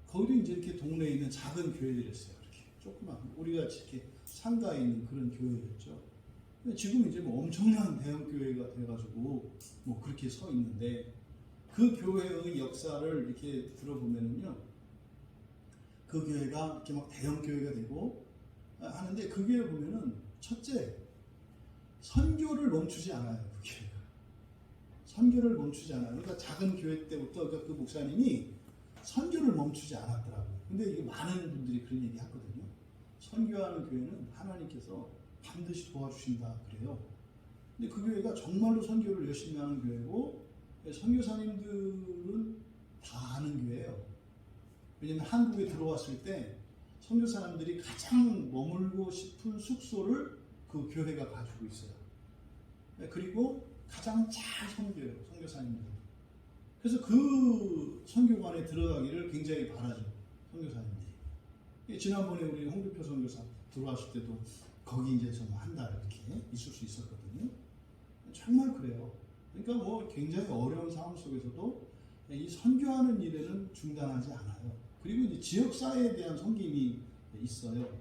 거기도 이제 이렇게 동네에 있는 작은 교회들이 있어요. 이렇게 조그만 우리가 이렇게 상가에 있는 그런 교회였죠. 지금 이제 뭐 엄청난 대형교회가 돼가지고 뭐 그렇게 서 있는데, 그 교회의 역사를 이렇게 들어보면은요, 그 교회가 이렇게 막 대형교회가 되고 하는데, 그 교회 보면은 첫째, 선교를 멈추지 않아요. 그 교회가 선교를 멈추지 않아요. 그러니까 작은 교회 때부터 그 목사님이 선교를 멈추지 않았더라고요. 근데 이게 많은 분들이 그런 얘기 하거든요. 선교하는 교회는 하나님께서 반드시 도와주신다 그래요. 근데 그 교회가 정말로 선교를 열심히 하는 교회고, 선교사님들은 다 아는 교회예요. 왜냐면 한국에 들어왔을 때 선교사님들이 가장 머물고 싶은 숙소를 그 교회가 가지고 있어요. 그리고 가장 잘 선교해요, 선교사님들. 그래서 그 선교관에 들어가기를 굉장히 바라죠, 선교사님들이. 지난번에 우리 홍대표 선교사 들어왔을 때도 거기 이제 좀 한 달 이렇게 있을 수 있었거든요. 정말 그래요. 그러니까 뭐 굉장히 어려운 상황 속에서도 이 선교하는 일에는 중단하지 않아요. 그리고 이제 지역사회에 대한 섬김이 있어요.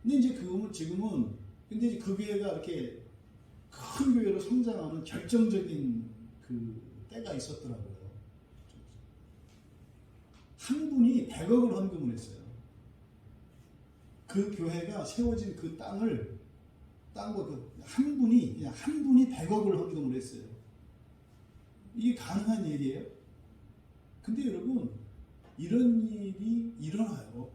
근데 이제 지금은 근데 이제 그 교회가 이렇게 큰 교회로 성장하는 결정적인 그 때가 있었더라고요. 한 분이 100억을 헌금을 했어요. 그 교회가 세워진 그 땅을 한 분이 100억을 헌금을 했어요. 이게 가능한 일이에요? 근데 여러분, 이런 일이 일어나요.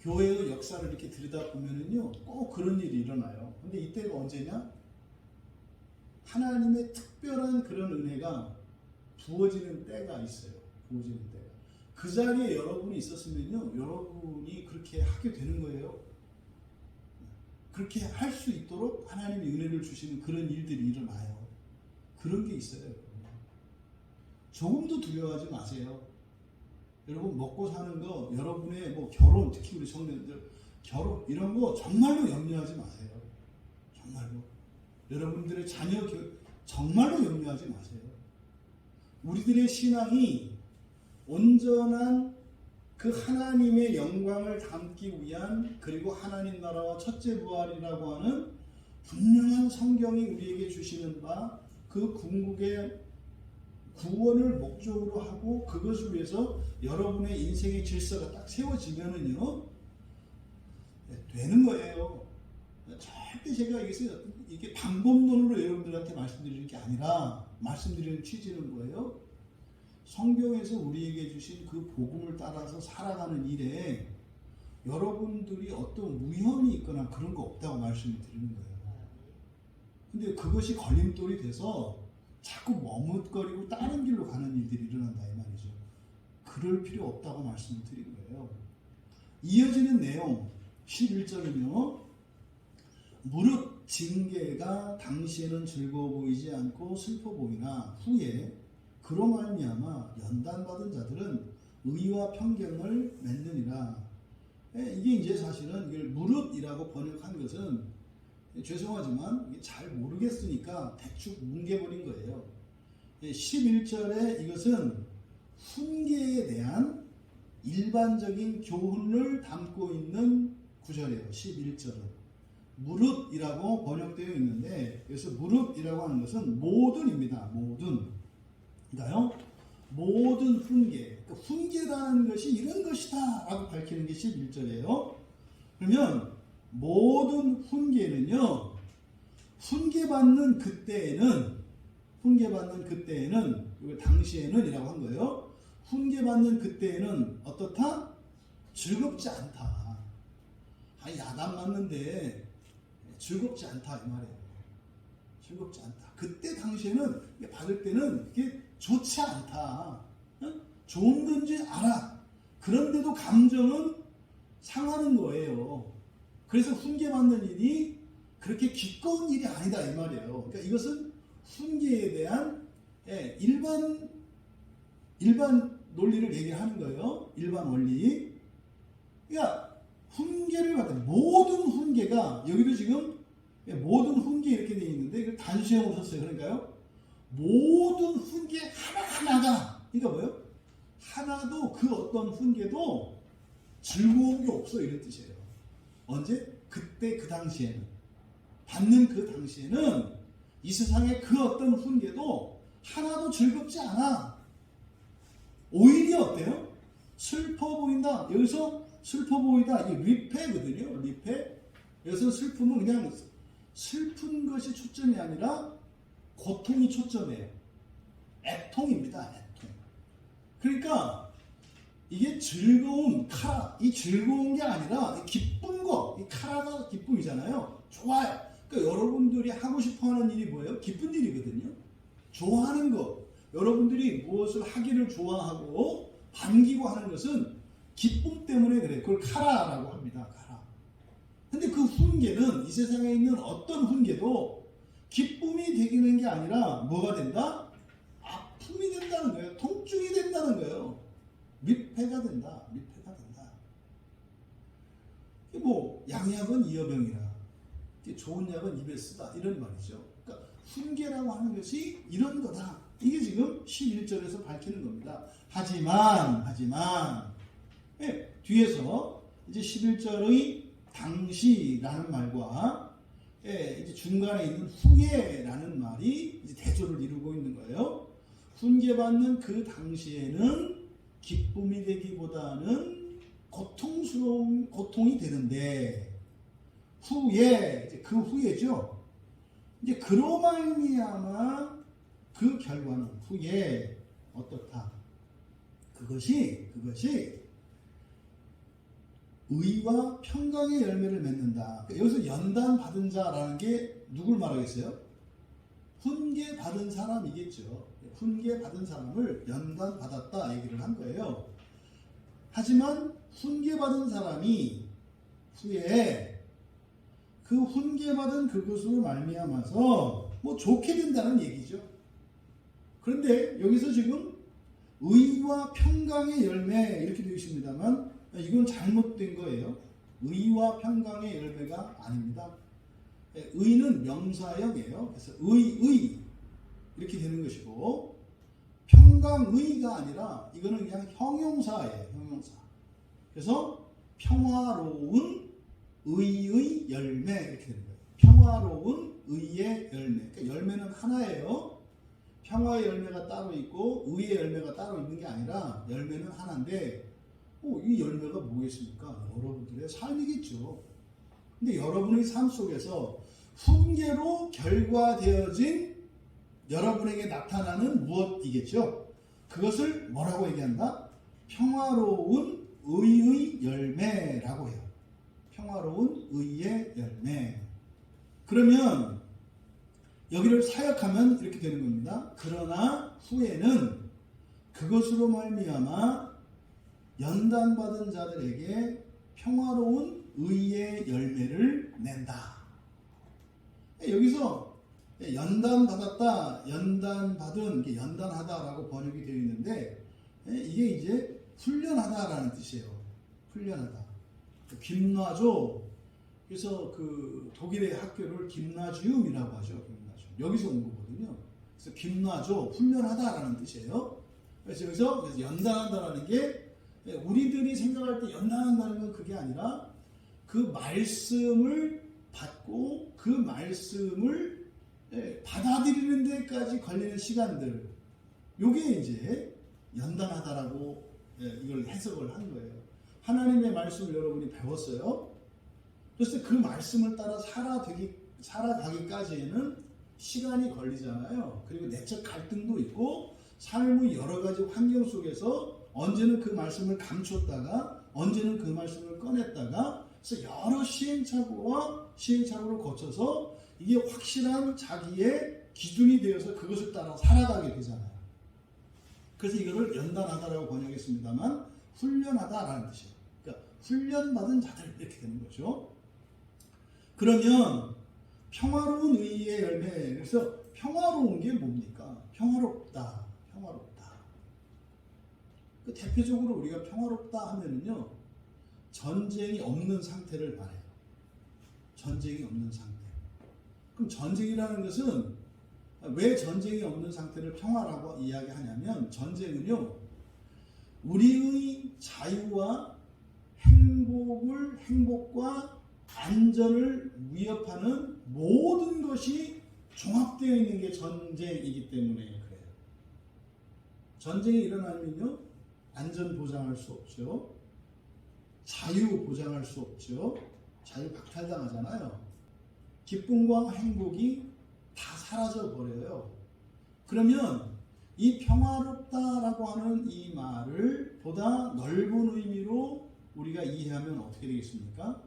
교회의 역사를 이렇게 들여다보면은요, 꼭 그런 일이 일어나요. 근데 이때가 언제냐? 하나님의 특별한 그런 은혜가 부어지는 때가 있어요. 부어지는 때가. 그 자리에 여러분이 있었으면요, 여러분이 그렇게 하게 되는 거예요. 그렇게 할 수 있도록 하나님이 은혜를 주시는 그런 일들이 일어나요. 그런 게 있어요. 조금도 두려워하지 마세요. 여러분, 먹고 사는 거, 여러분의 뭐 결혼, 특히 우리 청년들 결혼 이런 거 정말로 염려하지 마세요. 정말로. 여러분들의 자녀 교육 정말로 염려하지 마세요. 우리들의 신앙이 온전한 그 하나님의 영광을 담기 위한, 그리고 하나님 나라와 첫째 부활이라고 하는 분명한 성경이 우리에게 주시는 바, 그 궁극의 구원을 목적으로 하고 그것을 위해서 여러분의 인생의 질서가 딱 세워지면은요, 되는 거예요. 절대 제가 이게 방법론으로 여러분들한테 말씀드리는 게 아니라 말씀드리는 취지는 뭐예요? 성경에서 우리에게 주신 그 복음을 따라서 살아가는 일에 여러분들이 어떤 위험이 있거나 그런 거 없다고 말씀을 드리는 거예요. 근데 그것이 걸림돌이 돼서 자꾸 머뭇거리고 다른 길로 가는 일들이 일어난다 이 말이죠. 그럴 필요 없다고 말씀을 드린 거예요. 이어지는 내용 11절은요. 무릇 징계가 당시에는 즐거워 보이지 않고 슬퍼 보이나 후에 그로 말미암아 연단받은 자들은 의와 평경을 맺느니라. 이게 이제 사실은 이걸 무릇이라고 번역한 것은 죄송하지만 이게 잘 모르겠으니까 대충 뭉개버린 거예요. 11절에 이것은 훈계에 대한 일반적인 교훈을 담고 있는 구절이에요. 11절은 무릇이라고 번역되어 있는데 여기서 무릇이라고 하는 것은 모든입니다. 모든인가요? 모든 훈계. 그러니까 훈계라는 것이 이런 것이다 라고 밝히는 게 11절이에요. 그러면 모든 훈계는요. 훈계받는 그때에는 이걸 당시에는 이라고 한 거예요. 훈계받는 그때에는 어떻다? 즐겁지 않다. 야단 맞는데 즐겁지 않다 이 말이에요. 즐겁지 않다. 그때 당시에는 받을 때는 이게 좋지 않다. 좋은 건지 알아. 그런데도 감정은 상하는 거예요. 그래서 훈계받는 일이 그렇게 기꺼운 일이 아니다 이 말이에요. 그러니까 이것은 훈계에 대한 일반 논리를 얘기하는 거예요. 일반 원리. 그러니까 훈계를 받는 모든 훈계가 여기도 지금 모든 훈계 이렇게 되어 있는데 이걸 단수형으로 썼어요. 그러니까요. 모든 훈계 하나하나가 그러니까 뭐예요? 하나도 그 어떤 훈계도 즐거운 게 없어 이런 뜻이에요. 언제? 그때 그 당시에는 받는 그 당시에는 이 세상의 그 어떤 훈계도 하나도 즐겁지 않아. 오히려 어때요? 슬퍼 보인다. 여기서 슬퍼 보이다. 이게 리패거든요. 리패. 여기서 슬픔은 그냥 슬픈 것이 초점이 아니라 고통이 초점이에요. 애통입니다. 애통. 그러니까 이게 즐거움, 이 즐거운 게 아니라 기쁜 거, 이 카라가 기쁨이잖아요. 좋아요. 그러니까 여러분들이 하고 싶어하는 일이 뭐예요? 기쁜 일이거든요. 좋아하는 거. 여러분들이 무엇을 하기를 좋아하고 반기고 하는 것은 기쁨 때문에 그래요. 그걸 카라라고 합니다. 카라. 근데 그 훈계는 이 세상에 있는 어떤 훈계도 기쁨이 되기는 게 아니라 뭐가 된다? 아픔이 된다는 거예요. 통증이 된다는 거예요. 밀폐가 된다. 밀폐가 된다. 뭐 양약은 이어병이라 좋은 약은 입에 쓰다 이런 말이죠. 그러니까 훈계라고 하는 것이 이런 거다. 이게 지금 11절에서 밝히는 겁니다. 하지만 뒤에서 이제 11절의 당시라는 말과 이제 중간에 있는 후에라는 말이 이제 대조를 이루고 있는 거예요. 훈계받는 그 당시에는 기쁨이 되기보다는 고통이 되는데 후에 이제 그 후에죠. 이제 그로 말미암아 그 결과는 후에 어떻다? 그것이 의와 평강의 열매를 맺는다. 그러니까 여기서 연단 받은 자라는 게 누굴 말하겠어요? 훈계 받은 사람이겠죠. 훈계 받은 사람을 연단 받았다 얘기를 한 거예요. 하지만 훈계 받은 사람이 후에 그 훈계 받은 그것으로 말미암아서 뭐 좋게 된다는 얘기죠. 그런데 여기서 지금 의와 평강의 열매 이렇게 되어 있습니다만 이건 잘못된 거예요. 의와 평강의 열매가 아닙니다. 의는 명사형이에요. 그래서 의 이렇게 되는 것이고 평강의가 아니라 이거는 그냥 형용사예요. 형용사. 그래서 평화로운 의의 열매 이렇게 되는 거예요. 평화로운 의의 열매. 그러니까 열매는 하나예요. 평화의 열매가 따로 있고 의의 열매가 따로 있는 게 아니라 열매는 하나인데 이 열매가 뭐겠습니까? 여러분들의 삶이겠죠. 근데 여러분의 삶 속에서 훈계로 결과되어진 여러분에게 나타나는 무엇이겠죠? 그것을 뭐라고 얘기한다? 평화로운 의의 열매라고 해요. 평화로운 의의 열매. 그러면 여기를 사역하면 이렇게 되는 겁니다. 그러나 후에는 그것으로 말미암아 연단받은 자들에게 평화로운 의의 열매를 낸다. 여기서 연단받았다, 연단받은, 연단하다라고 번역이 되어 있는데 이게 이제 훈련하다라는 뜻이에요. 훈련하다. 김나조. 그래서 그 독일의 학교를 김나지움이라고 하죠. 김나지움. 여기서 온 거거든요. 그래서 김나조, 훈련하다라는 뜻이에요. 그래서 여기서 연단한다라는 게 우리들이 생각할 때 연단한다는 건 그게 아니라 그 말씀을 받고 그 말씀을 받아들이는 데까지 걸리는 시간들, 요게 이제 연단하다라고 이걸 해석을 한 거예요. 하나님의 말씀을 여러분이 배웠어요. 그래서 그 말씀을 따라 살아가기까지는 시간이 걸리잖아요. 그리고 내적 갈등도 있고 삶의 여러 가지 환경 속에서 언제는 그 말씀을 감췄다가 언제는 그 말씀을 꺼냈다가 그래서 여러 시행착오를 거쳐서 이게 확실한 자기의 기준이 되어서 그것을 따라 살아가게 되잖아요. 그래서 이거를 연단하다라고 번역했습니다만 훈련하다라는 뜻이에요. 그러니까 훈련받은 자들 이렇게 되는 거죠. 그러면 평화로운 의의 열매. 그래서 평화로운 게 뭡니까? 평화롭다. 대표적으로 우리가 평화롭다 하면은요, 전쟁이 없는 상태를 말해요. 전쟁이 없는 상태. 그럼 전쟁이라는 것은 왜 전쟁이 없는 상태를 평화라고 이야기하냐면, 전쟁은요, 우리의 자유와 행복과 안전을 위협하는 모든 것이 종합되어 있는 게 전쟁이기 때문에 그래요. 전쟁이 일어나면요, 안전 보장할 수 없죠. 자유 보장할 수 없죠. 자유 박탈당하잖아요. 기쁨과 행복이 다 사라져 버려요. 그러면 이 평화롭다라고 하는 이 말을 보다 넓은 의미로 우리가 이해하면 어떻게 되겠습니까?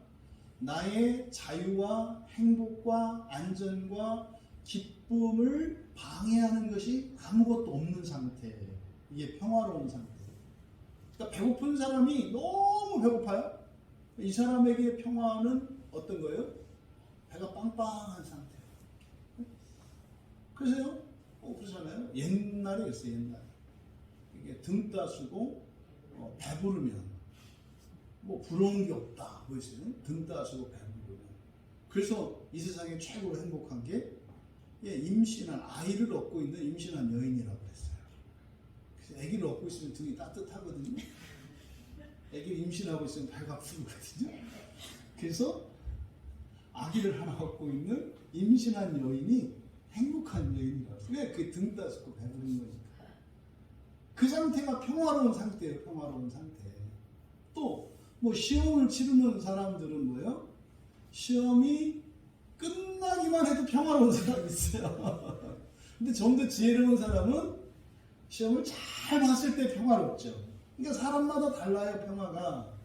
나의 자유와 행복과 안전과 기쁨을 방해하는 것이 아무것도 없는 상태. 이게 평화로운 상태. 그러니까 배고픈 사람이 너무 배고파요. 이 사람에게 평화는 어떤 거예요? 배가 빵빵한 상태. 그래서요, 그러잖아요. 옛날에 있어요, 옛날에. 이게 등 따시고 배부르면 부러운 게 없다. 뭐 있어요? 등 따시고 배부르면. 그래서 이 세상에 최고로 행복한 게 임신한 아이를 얻고 있는 임신한 여인이라고 했어요. 그래서 아기를 얻고 있으면 등이 따뜻하거든요. 아기를 임신하고 있으면 배가 부르거든요. 그래서 아기를 하나 얻고 있는 임신한 여인이 행복한 여인이라고. 왜? 그게 등 따숩고 배부른 거니까. 그 상태가 평화로운 상태예요. 평화로운 상태. 또 시험을 치르는 사람들은 뭐예요? 시험이 끝나기만 해도 평화로운 사람이 있어요. 근데 좀 더 지혜로운 사람은 시험을 잘 봤을 때 평화롭죠. 그러니까 사람마다 달라요, 평화가.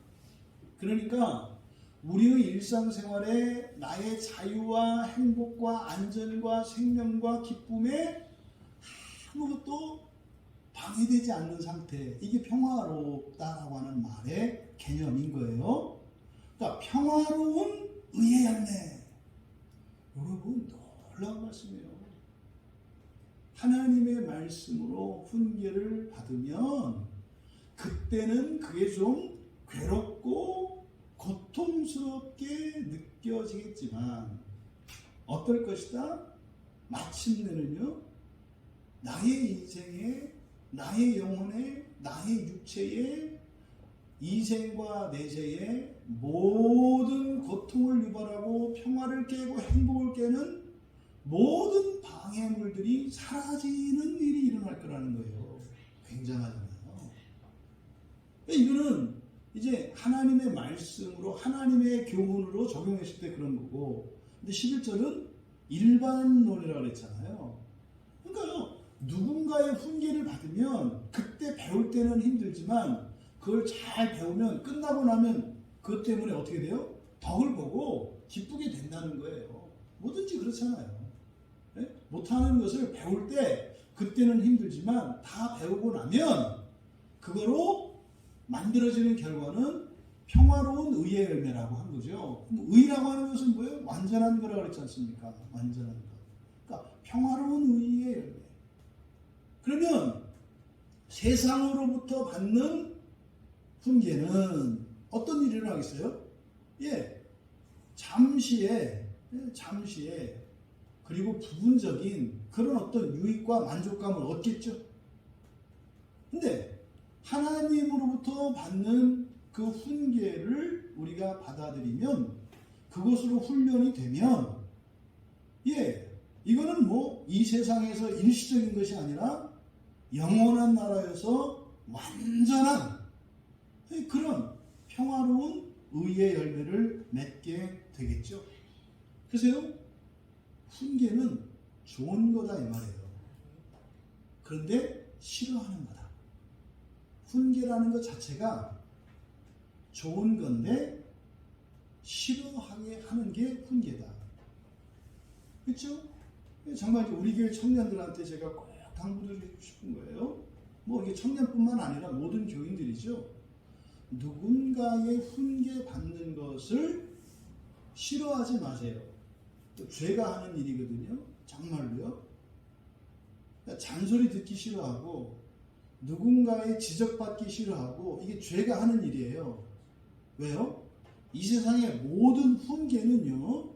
그러니까 우리의 일상생활에 나의 자유와 행복과 안전과 생명과 기쁨에 아무것도 방해되지 않는 상태, 이게 평화롭다라고 하는 말의 개념인 거예요. 그러니까 평화로운 의의 열매. 여러분, 놀라운 말씀이에요. 하나님의 말씀으로 훈계를 받으면 그때는 그게 좀 괴롭고 고통스럽게 느껴지겠지만 어떨 것이다? 마침내는요, 나의 인생에, 나의 영혼에, 나의 육체에, 이생과 내세에 모든 고통을 유발하고 평화를 깨고 행복을 깨는 모든 방해물들이 사라지는 일이 일어날 거라는 거예요. 굉장하잖아요. 이거는 이제 하나님의 말씀으로 하나님의 교훈으로 적용했을 때 그런 거고, 근데 11절은 일반론이라고 그랬잖아요. 그러니까요, 누군가의 훈계를 받으면 그때 배울 때는 힘들지만 그걸 잘 배우면 끝나고 나면 그것 때문에 어떻게 돼요? 덕을 보고 기쁘게 된다는 거예요. 뭐든지 그렇잖아요. 네? 못하는 것을 배울 때 그때는 힘들지만 다 배우고 나면 그거로 만들어지는 결과는 평화로운 의의 열매라고 한 거죠. 그럼 의라고 하는 것은 뭐예요? 완전한 거라고 그랬지 않습니까? 완전한 거. 그러니까 평화로운 의의 열매. 그러면 세상으로부터 받는 훈계는 어떤 일이 일어나겠어요? 잠시에 그리고 부분적인 그런 어떤 유익과 만족감을 얻겠죠. 근데 하나님으로부터 받는 그 훈계를 우리가 받아들이면 그것으로 훈련이 되면 이거는 뭐 이 세상에서 일시적인 것이 아니라 영원한 나라에서 완전한 그런 평화로운 의의 열매를 맺게 되겠죠. 그래서요, 훈계는 좋은 거다 이 말이에요. 그런데 싫어하는 거다. 훈계라는 것 자체가 좋은 건데 싫어하게 하는 게 훈계다. 그렇죠? 정말 우리 교회 청년들한테 제가 꼭 당부드리고 싶은 거예요. 뭐 이게 청년뿐만 아니라 모든 교인들이죠. 누군가의 훈계 받는 것을 싫어하지 마세요. 또 죄가 하는 일이거든요. 정말로요. 잔소리 듣기 싫어하고 누군가의 지적받기 싫어하고 이게 죄가 하는 일이에요. 왜요? 이 세상의 모든 훈계는요,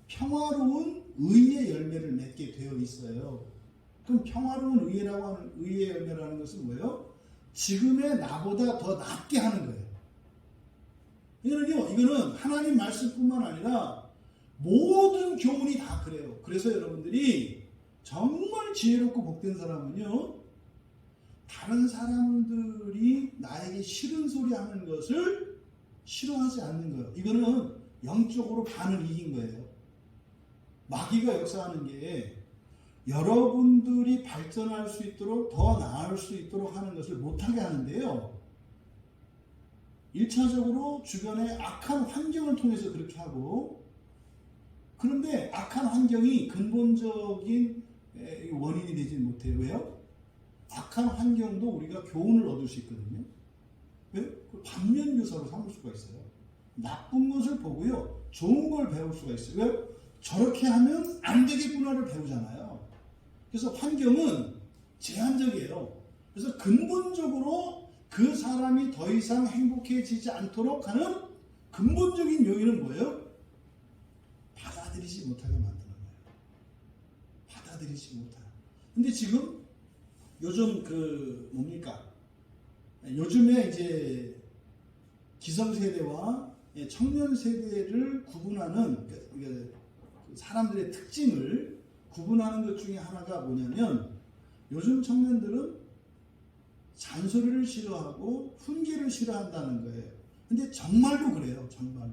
평화로운 의의 열매를 맺게 되어 있어요. 그럼 평화로운 의라고 하는 의의 열매라는 것은 뭐예요? 지금의 나보다 더 낫게 하는 거예요. 이거는 하나님 말씀뿐만 아니라 모든 교훈이 다 그래요. 그래서 여러분들이 정말 지혜롭고 복된 사람은요, 다른 사람들이 나에게 싫은 소리 하는 것을 싫어하지 않는 거예요. 이거는 영적으로 반을 이긴 거예요. 마귀가 역사하는 게 여러분들이 발전할 수 있도록 더 나을 수 있도록 하는 것을 못하게 하는데요. 1차적으로 주변의 악한 환경을 통해서 그렇게 하고, 그런데 악한 환경이 근본적인 원인이 되지는 못해요. 왜요? 악한 환경도 우리가 교훈을 얻을 수 있거든요. 왜? 반면 교사로 삼을 수가 있어요. 나쁜 것을 보고요, 좋은 걸 배울 수가 있어요. 왜? 저렇게 하면 안 되겠구나를 배우잖아요. 그래서 환경은 제한적이에요. 그래서 근본적으로 그 사람이 더 이상 행복해지지 않도록 하는 근본적인 요인은 뭐예요? 받아들이지 못하게 만드는 거예요. 받아들이지 못하게. 근데 지금 요즘 요즘에 이제 기성세대와 청년 세대를 구분하는 사람들의 특징을 구분하는 것 중에 하나가 뭐냐면, 요즘 청년들은 잔소리를 싫어하고 훈계를 싫어한다는 거예요. 근데 정말로 그래요. 정말로.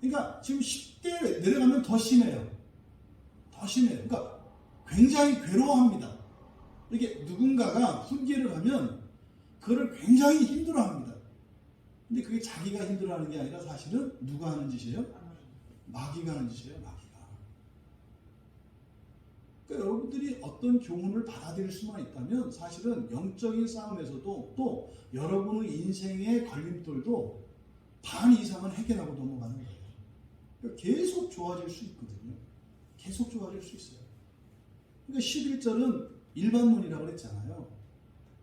그러니까 지금 10대 내려가면 더 심해요. 그러니까 굉장히 괴로워합니다. 이렇게 누군가가 훈계를 하면 그거를 굉장히 힘들어합니다. 근데 그게 자기가 힘들어하는 게 아니라 사실은 누가 하는 짓이에요? 마귀가 하는 짓이에요. 그러니까 여러분들이 어떤 교훈을 받아들일 수만 있다면 사실은 영적인 싸움에서도 또 여러분의 인생의 걸림돌도 반 이상은 해결하고 넘어가는 거예요. 그러니까 계속 좋아질 수 있거든요. 계속 좋아질 수 있어요. 그러니까 11절은 일반론이라고 그랬잖아요.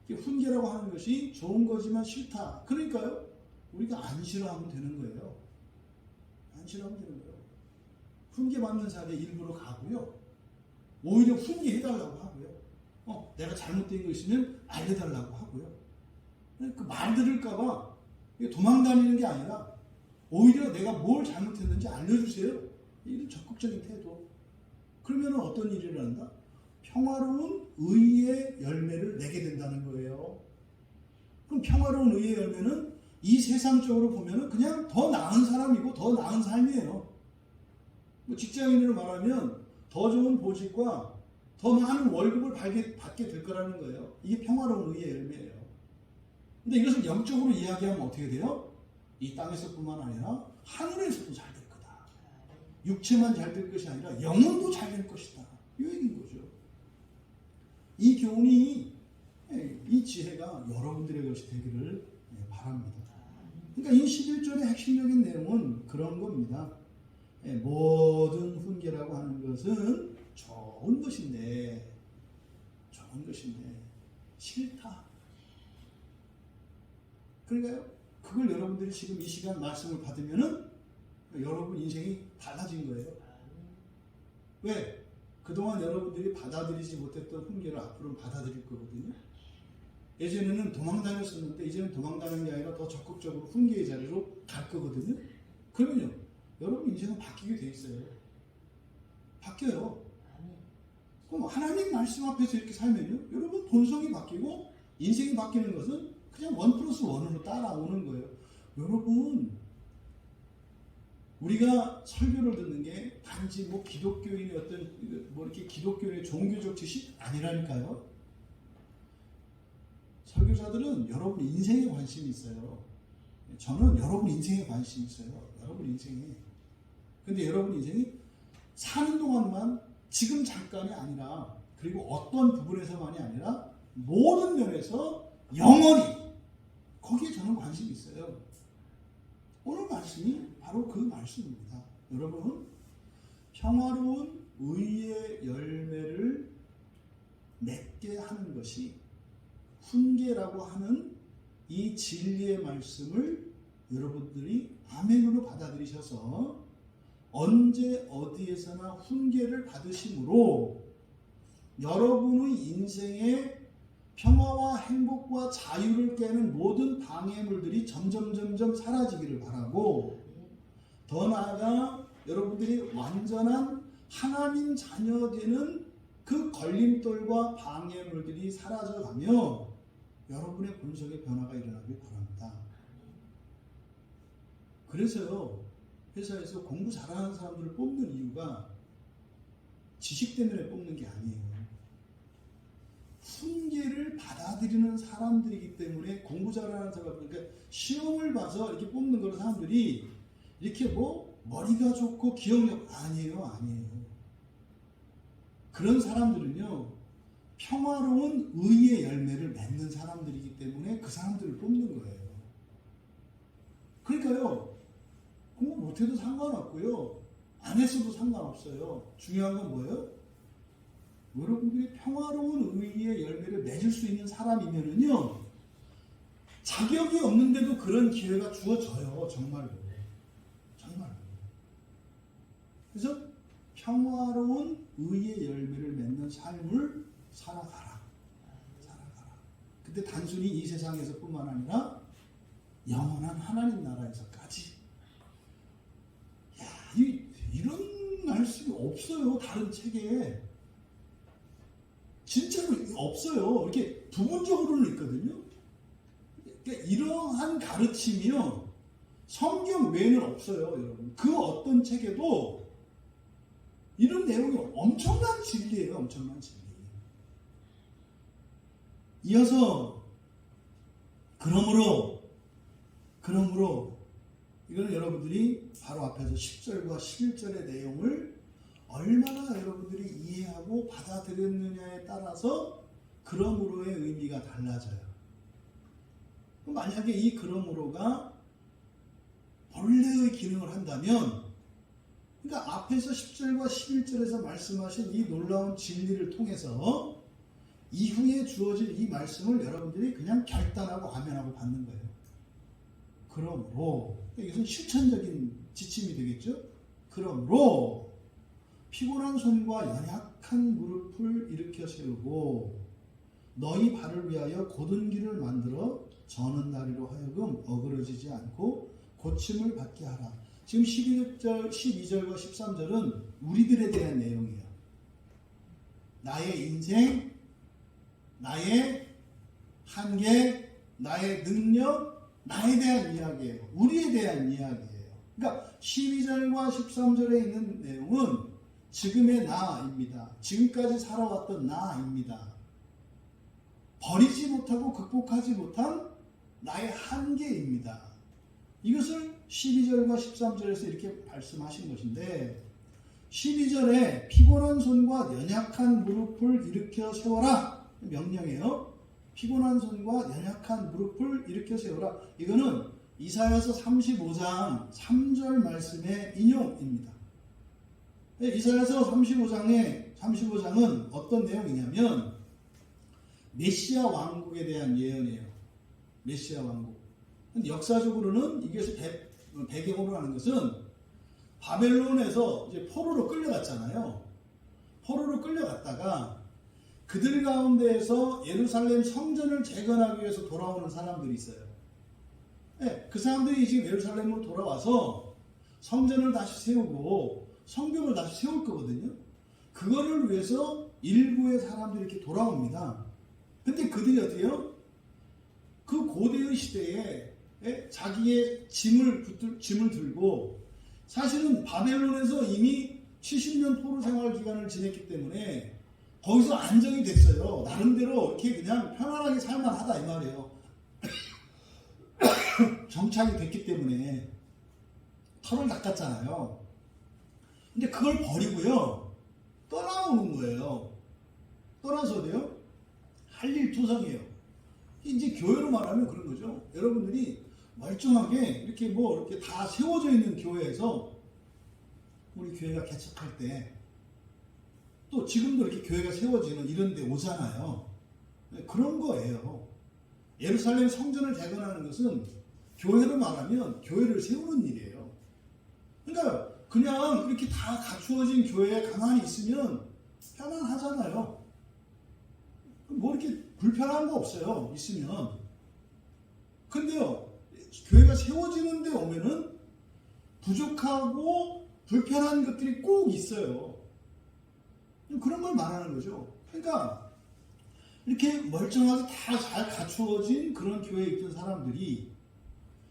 훈계라고 하는 것이 좋은 거지만 싫다. 그러니까요, 우리가 안 싫어하면 되는 거예요. 훈계 받는 자리에 일부러 가고요, 오히려 훈계해달라고 하고요, 내가 잘못된 거 있으면 알려달라고 하고요. 그 말 들을까봐 도망다니는 게 아니라 오히려 내가 뭘 잘못했는지 알려주세요. 이런 적극적인 태도. 그러면 어떤 일이 일어난다? 평화로운 의의 열매를 내게 된다는 거예요. 그럼 평화로운 의의 열매는 이 세상적으로 보면은 그냥 더 나은 사람이고 더 나은 삶이에요. 뭐 직장인으로 말하면 더 좋은 보직과 더 많은 월급을 받게 될 거라는 거예요. 이게 평화로운 의의 열매예요. 근데 이것을 영적으로 이야기하면 어떻게 돼요? 이 땅에서뿐만 아니라 하늘에서도 잘 될 거다. 육체만 잘 될 것이 아니라 영혼도 잘 될 것이다. 이 얘기인 거죠. 이 교훈이, 이 지혜가 여러분들의 것이 되기를 바랍니다. 그러니까 이 11절의 핵심적인 내용은 그런 겁니다. 모든 훈계라고 하는 것은 좋은 것인데 싫다. 그러니까요, 그걸 여러분들이 지금 이 시간 말씀을 받으면은 여러분 인생이 달라진 거예요. 왜? 그동안 여러분들이 받아들이지 못했던 훈계를 앞으로는 받아들일 거거든요. 예전에는 도망다녔었는데 이제는 도망다니는 게 아니라 더 적극적으로 훈계의 자리로 갈 거거든요. 그러면요, 여러분 인생은 바뀌게 돼 있어요. 바뀌어요. 그럼 하나님 말씀 앞에서 이렇게 살면요, 여러분 본성이 바뀌고 인생이 바뀌는 것은 그냥 1+1으로 따라오는 거예요. 여러분, 우리가 설교를 듣는 게 단지 뭐 기독교인의 어떤 뭐 이렇게 기독교의 종교적 지식 아니라니까요. 설교자들은 여러분 인생에 관심이 있어요. 저는 여러분 인생에 관심이 있어요. 여러분 인생에. 근데 여러분 인생이 사는 동안만, 지금 잠깐이 아니라, 그리고 어떤 부분에서만이 아니라 모든 면에서 영원히, 거기에 저는 관심이 있어요. 오늘 말씀이 바로 그 말씀입니다. 여러분, 평화로운 의의 열매를 맺게 하는 것이 훈계라고 하는 이 진리의 말씀을 여러분들이 아멘으로 받아들이셔서 언제 어디에서나 훈계를 받으심으로 여러분의 인생에 평화와 행복과 자유를 깨는 모든 방해물들이 점점 사라지기를 바라고, 더 나아가 여러분들이 완전한 하나님 자녀 되는 그 걸림돌과 방해물들이 사라져가며 여러분의 본성의 변화가 일어나길 바랍니다. 그래서요, 회사에서 공부 잘하는 사람들을 뽑는 이유가 지식 때문에 뽑는 게 아니에요. 훈계를 받아들이는 사람들이기 때문에 공부 잘하는 사람, 그러니까 시험을 봐서 이렇게 뽑는 그런 사람들이 이렇게 뭐 머리가 좋고 기억력 아니에요. 그런 사람들은요, 평화로운 의의 열매를 맺는 사람들이기 때문에 그 사람들을 뽑는 거예요. 그러니까요, 공부 못해도 상관없고요, 안 했어도 상관없어요. 중요한 건 뭐예요? 여러분들이 평화로운 의의 열매를 맺을 수 있는 사람이면은요, 자격이 없는데도 그런 기회가 주어져요. 정말로. 그래서 평화로운 의의 열매를 맺는 삶을 살아가라. 근데 단순히 이 세상에서 뿐만 아니라 영원한 하나님 나라에서까지. 이런 말씀이 없어요. 다른 책에. 진짜로 없어요. 이렇게 부분적으로는 있거든요. 그러니까 이러한 가르침이요, 성경 외에는 없어요, 여러분. 그 어떤 책에도 이런 내용이 엄청난 진리예요. 엄청난 진리. 이어서 그러므로 이거는 여러분들이 바로 앞에서 10절과 11절의 내용을 얼마나 여러분들이 이해하고 받아들였느냐에 따라서 그러므로의 의미가 달라져요. 만약에 이 그러므로가 본래의 기능을 한다면, 그러니까 앞에서 10절과 11절에서 말씀하신 이 놀라운 진리를 통해서 이후에 주어질 이 말씀을 여러분들이 그냥 결단하고 아멘하고 받는 거예요. 그러므로, 이것은 실천적인 지침이 되겠죠. 그러므로 피곤한 손과 연약한 무릎을 일으켜 세우고 너희 발을 위하여 곧은 길을 만들어 저는 다리로 하여금 어그러지지 않고 고침을 받게 하라. 지금 12절과 13절은 우리들에 대한 내용이에요. 나의 인생, 나의 한계, 나의 능력, 나에 대한 이야기예요. 우리에 대한 이야기예요. 그러니까 12절과 13절에 있는 내용은 지금의 나입니다. 지금까지 살아왔던 나입니다. 버리지 못하고 극복하지 못한 나의 한계입니다. 이것을 12절과 13절에서 이렇게 말씀하신 것인데, 12절에 피곤한 손과 연약한 무릎을 일으켜 세워라 명령이에요. 피곤한 손과 연약한 무릎을 일으켜 세워라. 이거는 이사야서 35장 3절 말씀의 인용입니다. 이사야서 35장은 어떤 내용이냐면 메시아 왕국에 대한 예언이에요. 메시아 왕국. 역사적으로는 이것을 배경으로 하는 것은 바벨론에서 이제 포로로 끌려갔잖아요. 포로로 끌려갔다가 그들 가운데에서 예루살렘 성전을 재건하기 위해서 돌아오는 사람들이 있어요. 네, 그 사람들이 지금 예루살렘으로 돌아와서 성전을 다시 세우고 성벽을 다시 세울 거거든요. 그거를 위해서 일부의 사람들이 이렇게 돌아옵니다. 근데 그들이 어때요? 그 고대의 시대에 자기의 짐을 들고, 사실은 바벨론에서 이미 70년 포로 생활 기간을 지냈기 때문에 거기서 안정이 됐어요. 나름대로 이렇게 그냥 편안하게 살만하다 이 말이에요. 정착이 됐기 때문에 털을 닦았잖아요. 근데 그걸 버리고요 떠나오는 거예요. 떠나서도요 할 일 투성이에요. 이제 교회로 말하면 그런 거죠. 여러분들이 멀쩡하게 이렇게 다 세워져 있는 교회에서 우리 교회가 개척할 때, 또 지금도 이렇게 교회가 세워지는 이런 데 오잖아요. 그런 거예요. 예루살렘 성전을 재건하는 것은 교회로 말하면 교회를 세우는 일이에요. 그러니까 그냥 이렇게 다 갖추어진 교회에 가만히 있으면 편안하잖아요. 뭐 이렇게 불편한 거 없어요. 있으면. 근데요, 교회가 세워지는 데 오면은 부족하고 불편한 것들이 꼭 있어요. 그런 걸 말하는 거죠. 그러니까 이렇게 멀쩡하게 다 잘 갖추어진 그런 교회에 있던 사람들이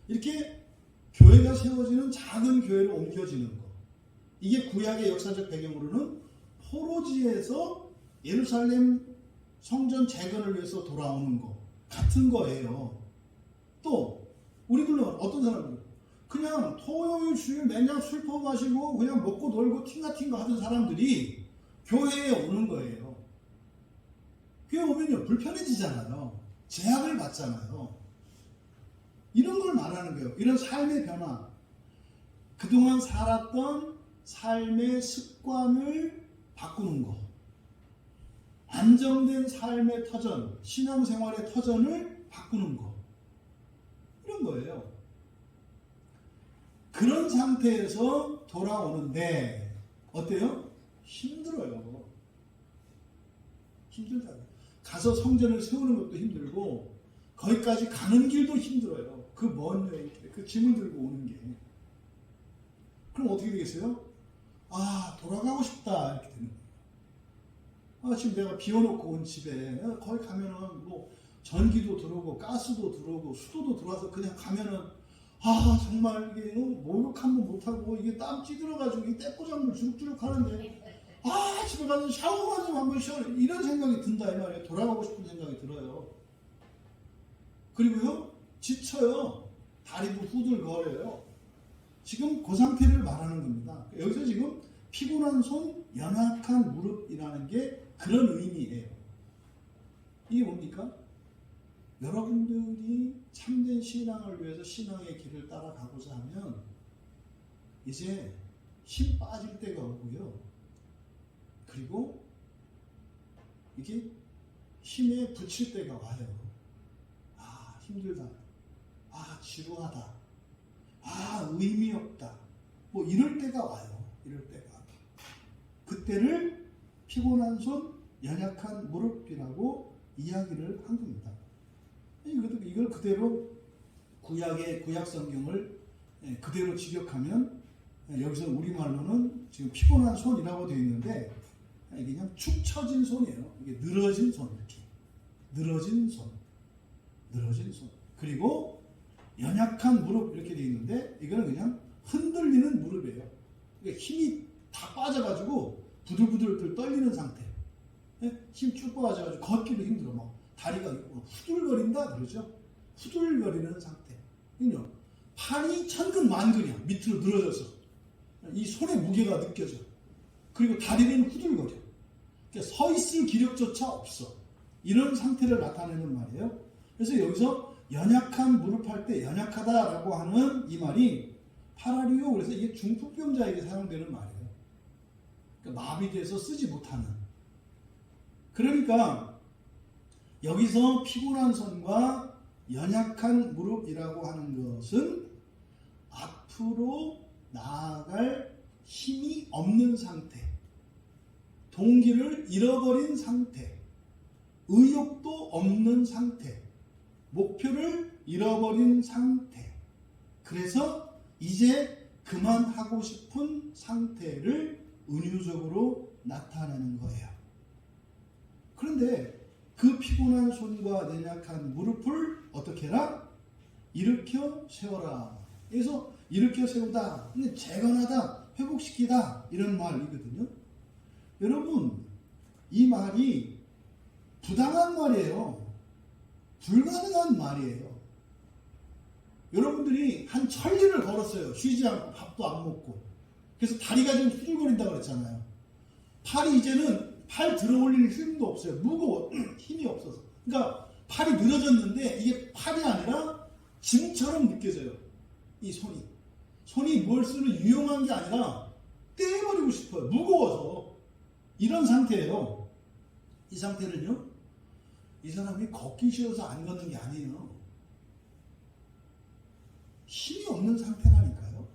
이렇게 교회가 세워지는 작은 교회로 옮겨지는 거. 이게 구약의 역사적 배경으로는 포로지에서 예루살렘 성전 재건을 위해서 돌아오는 거 같은 거예요. 또 우리들은 어떤 사람들, 그냥 토요일 주일 맨날 술 퍼 마시고 그냥 먹고 놀고 팅가팅가 하던 사람들이 교회에 오는 거예요. 교회 오면요 불편해지잖아요. 제약을 받잖아요. 이런 걸 말하는 거예요. 이런 삶의 변화, 그동안 살았던 삶의 습관을 바꾸는 거, 안정된 삶의 터전, 신앙생활의 터전을 바꾸는 거, 이런 거예요. 그런 상태에서 돌아오는데 어때요? 힘들어요. 힘들잖아요. 가서 성전을 세우는 것도 힘들고 거기까지 가는 길도 힘들어요. 그 먼 여행, 그 짐을 들고 오는 게. 그럼 어떻게 되겠어요? 아, 돌아가고 싶다 이렇게 되는 거예요. 아, 지금 내가 비워놓고 온 집에 거기 가면은 뭐 전기도 들어오고 가스도 들어오고 수도도 들어와서 그냥 가면은 아 정말 이게 목욕 한번 못하고 이게 땀 찌들어가지고 이 떼꼬장물 주룩주룩 하는데 아 집에 가서 샤워만 좀 한번 쉬어, 이런 생각이 든다 이 말이에요. 돌아가고 싶은 생각이 들어요. 그리고요 지쳐요. 다리도 후들거려요. 지금 그 상태를 말하는 겁니다. 여기서 지금 피곤한 손, 연약한 무릎이라는 게 그런 의미예요. 이게 뭡니까? 여러분들이 참된 신앙을 위해서 신앙의 길을 따라가고자 하면 이제 힘 빠질 때가 오고요. 그리고 이게 힘에 붙일 때가 와요. 아, 힘들다. 아, 지루하다. 아, 의미 없다. 뭐 이럴 때가 와요. 이럴 때가. 그때를 피곤한 손, 연약한 무릎이라고 이야기를 한 겁니다. 이걸 그대로 구약 성경을 그대로 직역하면 여기서 우리말로는 지금 피곤한 손이라고 되어 있는데 이게 그냥 축 처진 손이에요. 이게 늘어진 손, 이렇게 늘어진 손. 그리고 연약한 무릎 이렇게 돼 있는데 이거는 그냥 흔들리는 무릎이에요. 그러니까 힘이 다 빠져가지고 부들부들 떨리는 상태. 힘 쭉 빠져가지고 걷기도 힘들어. 막 다리가 후들거린다 그러죠. 후들거리는 상태. 그죠? 팔이 천근만근이야. 밑으로 늘어져서 이 손의 무게가 느껴져. 그리고 다리는 후들거려. 그러니까 서 있을 기력조차 없어. 이런 상태를 나타내는 말이에요. 그래서 여기서 연약한 무릎 할 때 연약하다라고 하는 이 말이 파라리오, 그래서 이게 중풍병자에게 사용되는 말이에요. 그러니까 마비돼서 쓰지 못하는. 그러니까 여기서 피곤한 손과 연약한 무릎이라고 하는 것은 앞으로 나아갈 힘이 없는 상태, 동기를 잃어버린 상태, 의욕도 없는 상태, 목표를 잃어버린 상태, 그래서 이제 그만하고 싶은 상태를 은유적으로 나타내는 거예요. 그런데 그 피곤한 손과 연약한 무릎을 어떻게 해라? 일으켜 세워라. 그래서 일으켜 세우다, 재건하다, 회복시키다 이런 말이거든요. 여러분, 이 말이 부당한 말이에요. 불가능한 말이에요. 여러분들이 한 천리를 걸었어요. 쉬지 않고 밥도 안 먹고. 그래서 다리가 좀 후들거린다고 그랬잖아요. 팔이 이제는 팔 들어 올릴 힘도 없어요. 무거워. 힘이 없어서. 그러니까 팔이 늘어졌는데 이게 팔이 아니라 짐처럼 느껴져요. 이 손이. 손이 뭘 쓰는 유용한 게 아니라 떼버리고 싶어요. 무거워서. 이런 상태예요. 이 상태는요. 이 사람이 걷기 싫어서 안 걷는 게 아니에요. 힘이 없는 상태라니까요.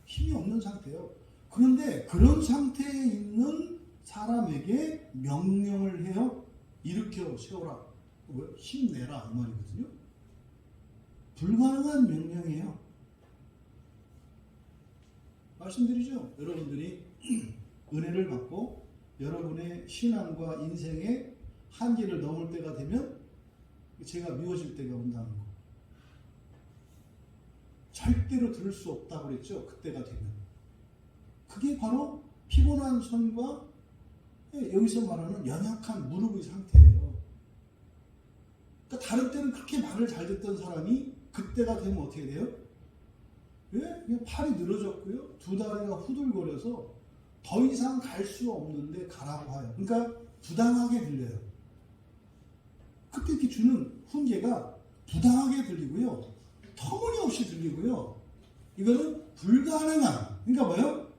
힘이 없는 상태예요. 그런데 그런 상태에 있는 사람에게 명령을 해요. 일으켜 세워라. 힘내라 이 말이거든요. 불가능한 명령이에요. 말씀드리죠. 여러분들이 은혜를 받고 여러분의 신앙과 인생의 한계를 넘을 때가 되면 제가 미워질 때가 온다는 거. 절대로 들을 수 없다고 그랬죠. 그때가 되면. 그게 바로 피곤한 손과 여기서 말하는 연약한 무릎의 상태예요. 그러니까 다른 때는 그렇게 말을 잘 듣던 사람이 그때가 되면 어떻게 돼요? 왜? 그냥 팔이 늘어졌고요. 두 다리가 후들거려서 더 이상 갈 수 없는데 가라고 하여. 그러니까 부당하게 들려요. 그때 이렇게 주는 훈계가 부당하게 들리고요. 터무니없이 들리고요. 이거는 불가능한, 그러니까 뭐예요?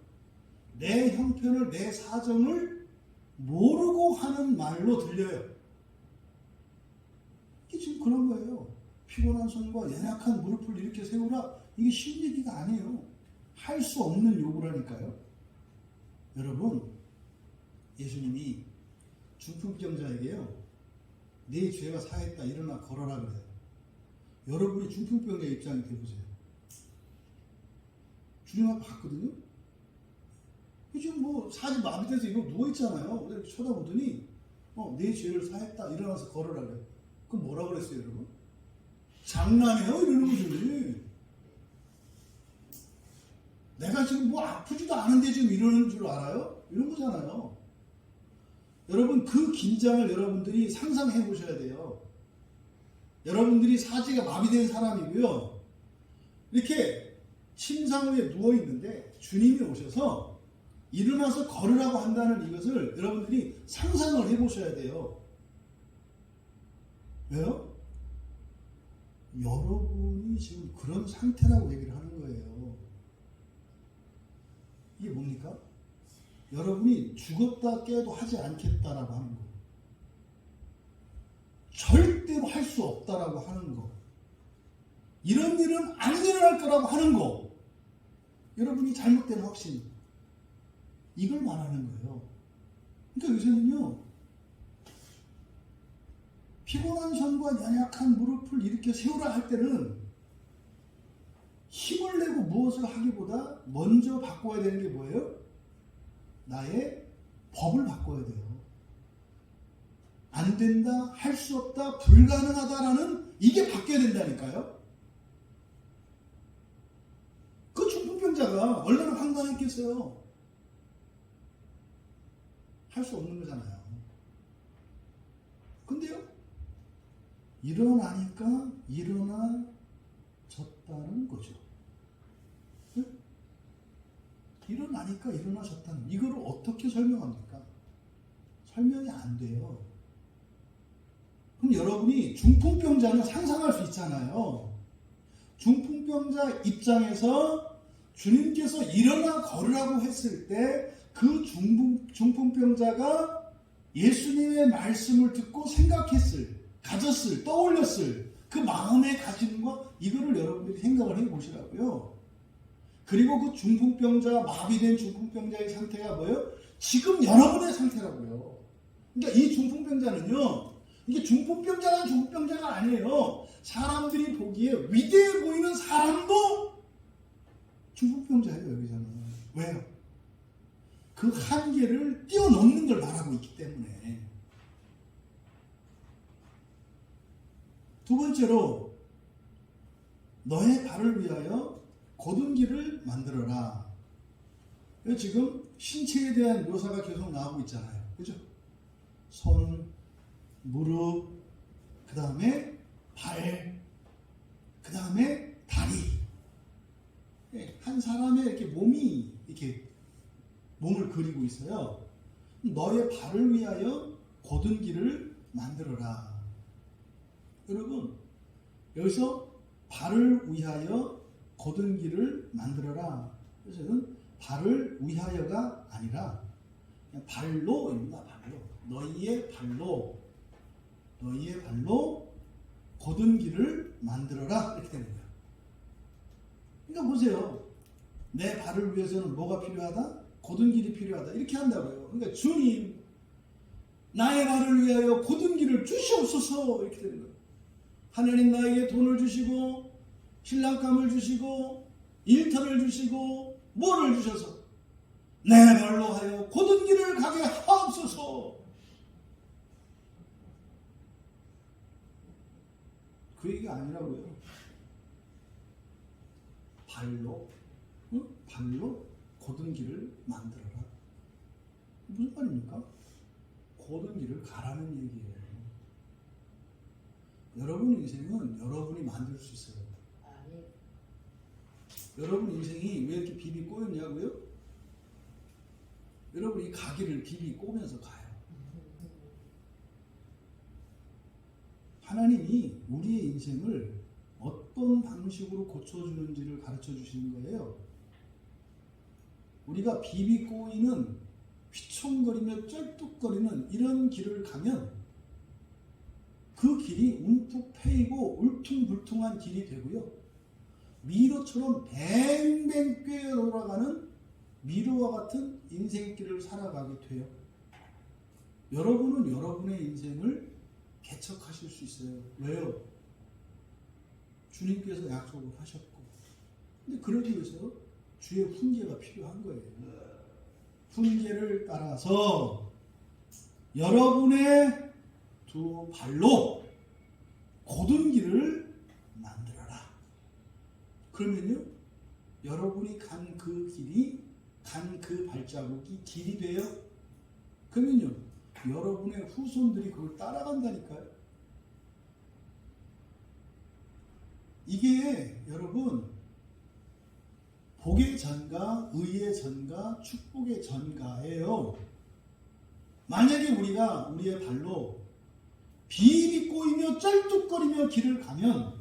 내 형편을, 내 사정을 모르고 하는 말로 들려요. 이게 지금 그런 거예요. 피곤한 손과 연약한 무릎을 이렇게 세우라. 이게 쉬운 얘기가 아니에요. 할 수 없는 요구라니까요. 여러분, 예수님이 중풍병자에게요. 네 죄가 사했다. 일어나 걸어라 그래요. 여러분이 중풍병자 입장이 돼보세요. 주님 앞에 갔거든요. 지금 뭐 사지 마비돼서 이거 누워있잖아요. 이렇게 쳐다보더니 네 죄를 사했다. 일어나서 걸어라 그래요. 그럼 뭐라 그랬어요 여러분? 장난해요? 이러는 거지. 내가 지금 뭐 아프지도 않은데 지금 이러는 줄 알아요? 이런 거잖아요. 여러분, 그 긴장을 여러분들이 상상해 보셔야 돼요. 여러분들이 사지가 마비된 사람이고요. 이렇게 침상 위에 누워 있는데 주님이 오셔서 일어나서 걸으라고 한다는 이것을 여러분들이 상상을 해 보셔야 돼요. 왜요? 여러분이 지금 그런 상태라고 얘기를 하는 거예요. 이게 뭡니까? 여러분이 죽었다 깨도 하지 않겠다라고 하는 거. 절대로 할 수 없다라고 하는 거. 이런 일은 안 일어날 거라고 하는 거. 여러분이 잘못된 확신. 이걸 말하는 거예요. 그러니까 요새는요. 피곤한 손과 연약한 무릎을 일으켜 세우라 할 때는 힘을 내고 무엇을 하기보다 먼저 바꿔야 되는 게 뭐예요? 나의 법을 바꿔야 돼요. 안 된다, 할 수 없다, 불가능하다라는 이게 바뀌어야 된다니까요. 그 중풍병자가 얼마나 황당했겠어요. 할 수 없는 거잖아요. 근데요, 일어나니까 일어나졌다는 거죠. 네? 일어나니까 일어나졌다는, 이걸 어떻게 설명합니까? 설명이 안 돼요. 그럼 여러분이 중풍병자는 상상할 수 있잖아요. 중풍병자 입장에서 주님께서 일어나 걸으라고 했을 때 그 중풍병자가 예수님의 말씀을 듣고 가졌을, 떠올렸을 그 마음의 가짐과 이거를 여러분들이 생각을 해보시라고요. 그리고 그 중풍병자, 마비된 중풍병자의 상태가 뭐예요? 지금 여러분의 상태라고요. 그러니까 이 중풍병자는요, 이게 중풍병자가 아니에요. 사람들이 보기에 위대해 보이는 사람도 중풍병자예요, 여기서는. 왜요? 그 한계를 뛰어넘는 걸 말하고 있기 때문에. 두 번째로, 너의 발을 위하여 곧은 길을 만들어라. 지금 신체에 대한 묘사가 계속 나오고 있잖아요. 그죠? 손, 무릎, 그 다음에 발, 그 다음에 다리. 한 사람의 이렇게 몸이 이렇게 몸을 그리고 있어요. 너의 발을 위하여 곧은 길을 만들어라. 여러분, 여기서 발을 위하여 곧은 길을 만들어라. 그래서는 발을 위하여가 아니라 그냥 발로입니다. 발로. 너희의 발로 곧은 길을 만들어라. 이렇게 되는 거예요. 그러니까 보세요. 내 발을 위해서는 뭐가 필요하다? 곧은 길이 필요하다. 이렇게 한다고요. 그러니까 주님, 나의 발을 위하여 곧은 길을 주시옵소서. 이렇게 되는 거예요. 하나님 나에게 돈을 주시고 신랑감을 주시고 일터를 주시고 뭐를 주셔서 내 발로 하여 곧은 길을 가게 하옵소서. 그 얘기가 아니라고요. 발로 곧은 길을 만들어라. 무슨 말입니까? 곧은 길을 가라는 얘기예요. 여러분 인생은 여러분이 만들 수 있어요. 여러분 인생이 왜 이렇게 비비 꼬였냐고요? 여러분이 가기를 비비 꼬면서 가요. 하나님이 우리의 인생을 어떤 방식으로 고쳐주는지를 가르쳐 주시는 거예요. 우리가 비비 꼬이는, 휘청거리며 쩔뚝거리는 이런 길을 가면 그 길이 움푹 패이고 울퉁불퉁한 길이 되고요. 미로처럼 뱅뱅 꿰어 돌아가는 미로와 같은 인생길을 살아가게 돼요. 여러분은 여러분의 인생을 개척하실 수 있어요. 왜요? 주님께서 약속을 하셨고. 근데 그러기 위해서 주의 훈계가 필요한 거예요. 훈계를 따라서 여러분의 두 발로 곧은 길을 만들어라. 그러면요, 여러분이 간 그 발자국이 길이 돼요. 그러면요, 여러분의 후손들이 그걸 따라간다니까요. 이게 여러분, 복의 전가, 의의 전가, 축복의 전가예요. 만약에 우리가 우리의 발로 비비 꼬이며 쩔뚝거리며 길을 가면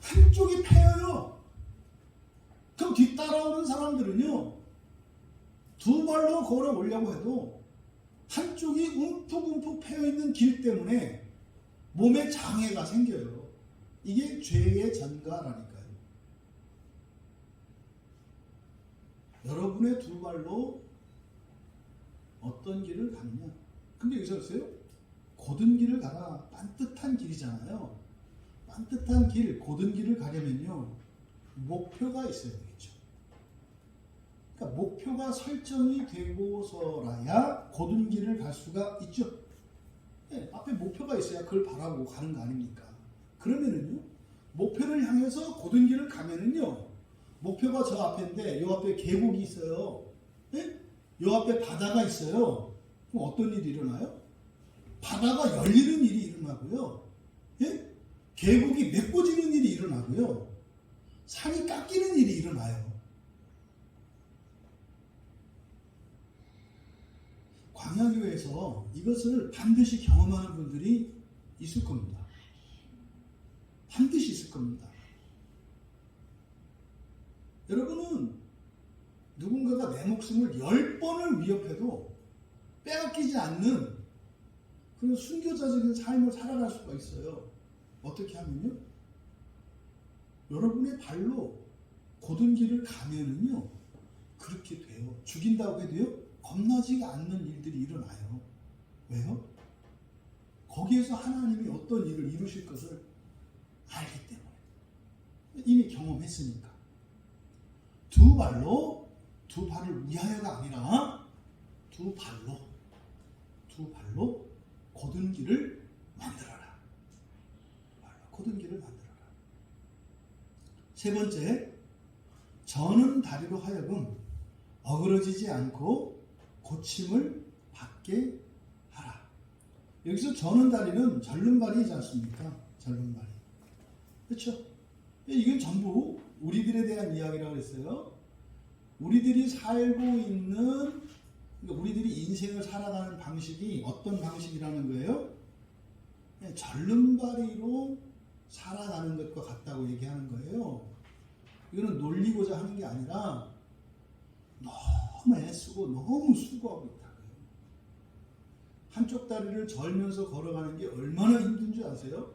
한쪽이 패여요. 그럼 뒤따라오는 사람들은요, 두 발로 걸어오려고 해도 한쪽이 움푹움푹 패여있는 길 때문에 몸에 장애가 생겨요. 이게 죄의 전가라니까요. 여러분의 두 발로 어떤 길을 가느냐. 근데 여기서 보세요. 곧은 길을 가라. 빤듯한 길이잖아요. 빤듯한 길, 곧은 길을 가려면요, 목표가 있어야 되겠죠. 그러니까 목표가 설정이 되고서라야 곧은 길을 갈 수가 있죠. 네, 앞에 목표가 있어야 그걸 바라보고 가는 거 아닙니까? 그러면은요, 목표를 향해서 고든 길을 가면은요, 목표가 저 앞인데 요 앞에 계곡이 있어요. 예? 요 앞에 바다가 있어요. 그럼 어떤 일이 일어나요? 바다가 열리는 일이 일어나고요. 예? 계곡이 메꿔지는 일이 일어나고요. 산이 깎이는 일이 일어나요. 광야교회에서 이것을 반드시 경험하는 분들이 있을 겁니다. 반드시 있을 겁니다. 여러분은 누군가가 내 목숨을 10번을 위협해도 빼앗기지 않는 그런 순교자적인 삶을 살아갈 수가 있어요. 어떻게 하면요? 여러분의 발로 고든 길을 가면은요, 그렇게 돼요. 죽인다고 해도요, 겁나지가 않는 일들이 일어나요. 왜요? 거기에서 하나님이 어떤 일을 이루실 것을 알기 때문에. 이미 경험했으니까. 두 발을 위하여가 아니라 두 발로 고든 길을 만들어라. 고든 길을 만들어라. 세 번째, 저는 다리로 하여금 어그러지지 않고 고침을 받게 하라. 여기서 저는 다리는 절름발이지 않습니까? 절름발이. 그렇죠? 이건 전부 우리들에 대한 이야기라고 했어요. 우리들이 살고 있는, 그러니까 우리들이 인생을 살아가는 방식이 어떤 방식이라는 거예요? 절름발이로 살아가는 것과 같다고 얘기하는 거예요. 이거는 놀리고자 하는 게 아니라 너무 애쓰고 너무 수고하고 있다. 한쪽 다리를 절면서 걸어가는 게 얼마나 힘든 줄 아세요?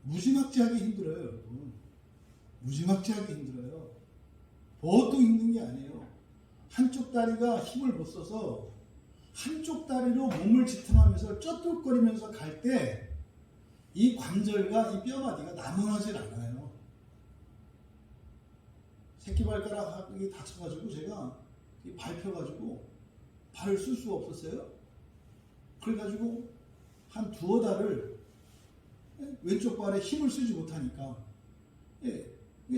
무지막지하게 힘들어요, 여러분. 무지막지하게 힘들어요. 보통 힘든 게 아니에요. 한쪽 다리가 힘을 못 써서 한쪽 다리로 몸을 지탱하면서 쩌뚝거리면서 갈 때 이 관절과 이 뼈마디가 남원하질 않아요. 새끼발가락이 다쳐가지고 제가 밟혀가지고 발을 쓸 수가 없었어요. 그래가지고 한 두어 달을 왼쪽 발에 힘을 쓰지 못하니까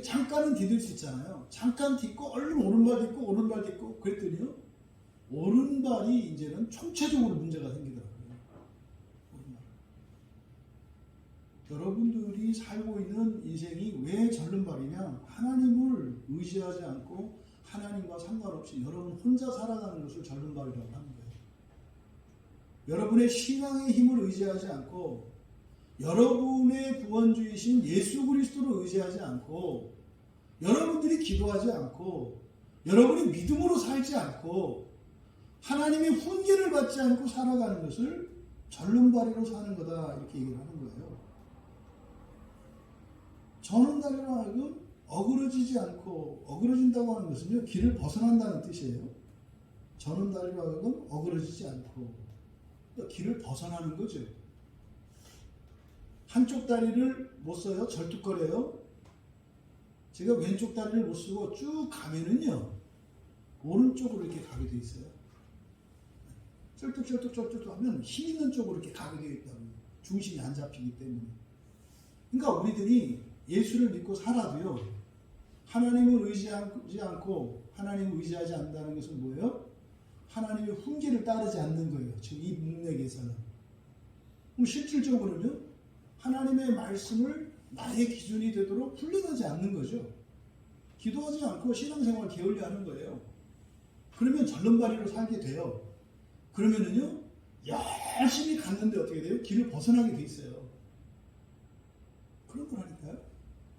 잠깐은 디딜 수 있잖아요. 잠깐 딛고 얼른 오른발 딛고 오른발 딛고 그랬더니요, 오른발이 이제는 총체적으로 문제가 생기더라고요. 오른발. 여러분들이 살고 있는 인생이 왜 절름발이냐? 하나님을 의지하지 않고 하나님과 상관없이 여러분 혼자 살아가는 것을 절름발이라고 하는 거예요. 여러분의 신앙의 힘을 의지하지 않고 여러분의 구원주이신 예수 그리스도를 의지하지 않고 여러분들이 기도하지 않고 여러분이 믿음으로 살지 않고 하나님의 훈계를 받지 않고 살아가는 것을 절름발이로 사는 거다, 이렇게 얘기를 하는 거예요. 저는 다리로 하여금 어그러지지 않고, 어그러진다고 하는 것은요, 길을 벗어난다는 뜻이에요. 저는 다리로 하여금 어그러지지 않고, 그러니까 길을 벗어나는 거죠. 한쪽 다리를 못 써요. 절뚝거려요. 제가 왼쪽 다리를 못 쓰고 쭉 가면은요, 오른쪽으로 이렇게 가게 돼 있어요. 쩔뚝쩔뚝 하면 힘 있는 쪽으로 이렇게 가게 되어 있다고. 중심이 안 잡히기 때문에. 그러니까 우리들이 예수를 믿고 살아도요, 하나님을 의지하지 않고 하나님을 의지하지 않는다는 것은 뭐예요? 하나님의 훈계를 따르지 않는 거예요. 지금 이 문맥에서는. 그럼 실질적으로는요, 하나님의 말씀을 나의 기준이 되도록 훈련하지 않는 거죠. 기도하지 않고 신앙생활 게을리 하는 거예요. 그러면 절름발이로 살게 돼요. 그러면은요, 열심히 갔는데 어떻게 돼요? 길을 벗어나게 돼 있어요. 그런 거라니까요.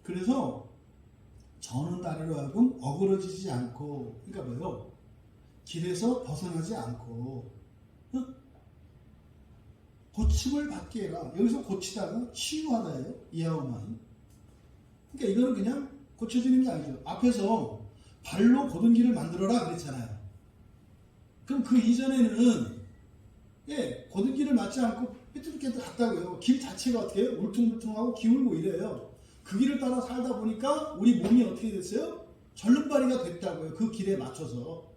그래서 저는 다리로 하여금 어그러지지 않고, 그러니까 뭐요? 길에서 벗어나지 않고, 고침을 받게 해라. 여기서 고치다가 치유하다예요. 이하오마이. 그러니까 이거는 그냥 고쳐지는 게 아니죠. 앞에서 발로 고든 길을 만들어라 그랬잖아요. 그럼 그 이전에는 고든 길을 맞지 않고 삐뚤게 갔다고요. 길 자체가 어떻게 해요? 울퉁불퉁하고 기울고 이래요. 그 길을 따라 살다 보니까 우리 몸이 어떻게 됐어요? 절름발이가 됐다고요. 그 길에 맞춰서.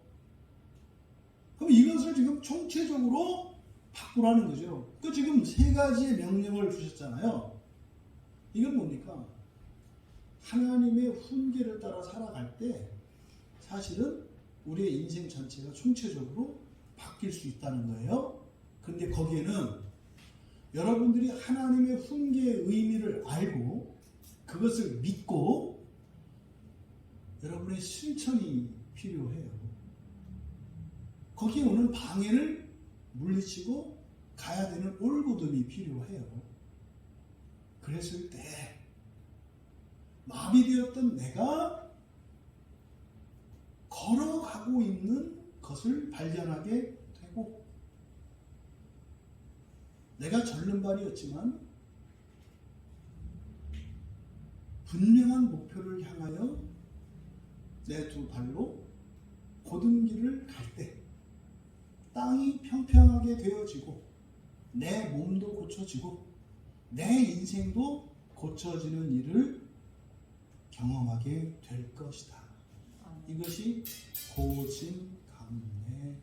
그럼 이것을 지금 총체적으로 바꾸라는 거죠. 그 지금 세 가지의 명령을 주셨잖아요. 이건 뭡니까? 하나님의 훈계를 따라 살아갈 때 사실은 우리의 인생 전체가 총체적으로 바뀔 수 있다는 거예요. 근데 거기에는 여러분들이 하나님의 훈계의 의미를 알고 그것을 믿고 여러분의 실천이 필요해요. 거기에 오는 방해를 물리치고 가야 되는 올곧음이 필요해요. 그랬을 때 마비되었던 내가 걸어가고 있는 것을 발견하게 되고 내가 절름발이었지만 분명한 목표를 향하여 내 두 발로 곧은 길을 갈 때 땅이 평평하게 되어지고 내 몸도 고쳐지고 내 인생도 고쳐지는 일을 경험하게 될 것이다. 이것이 고진감래입니다.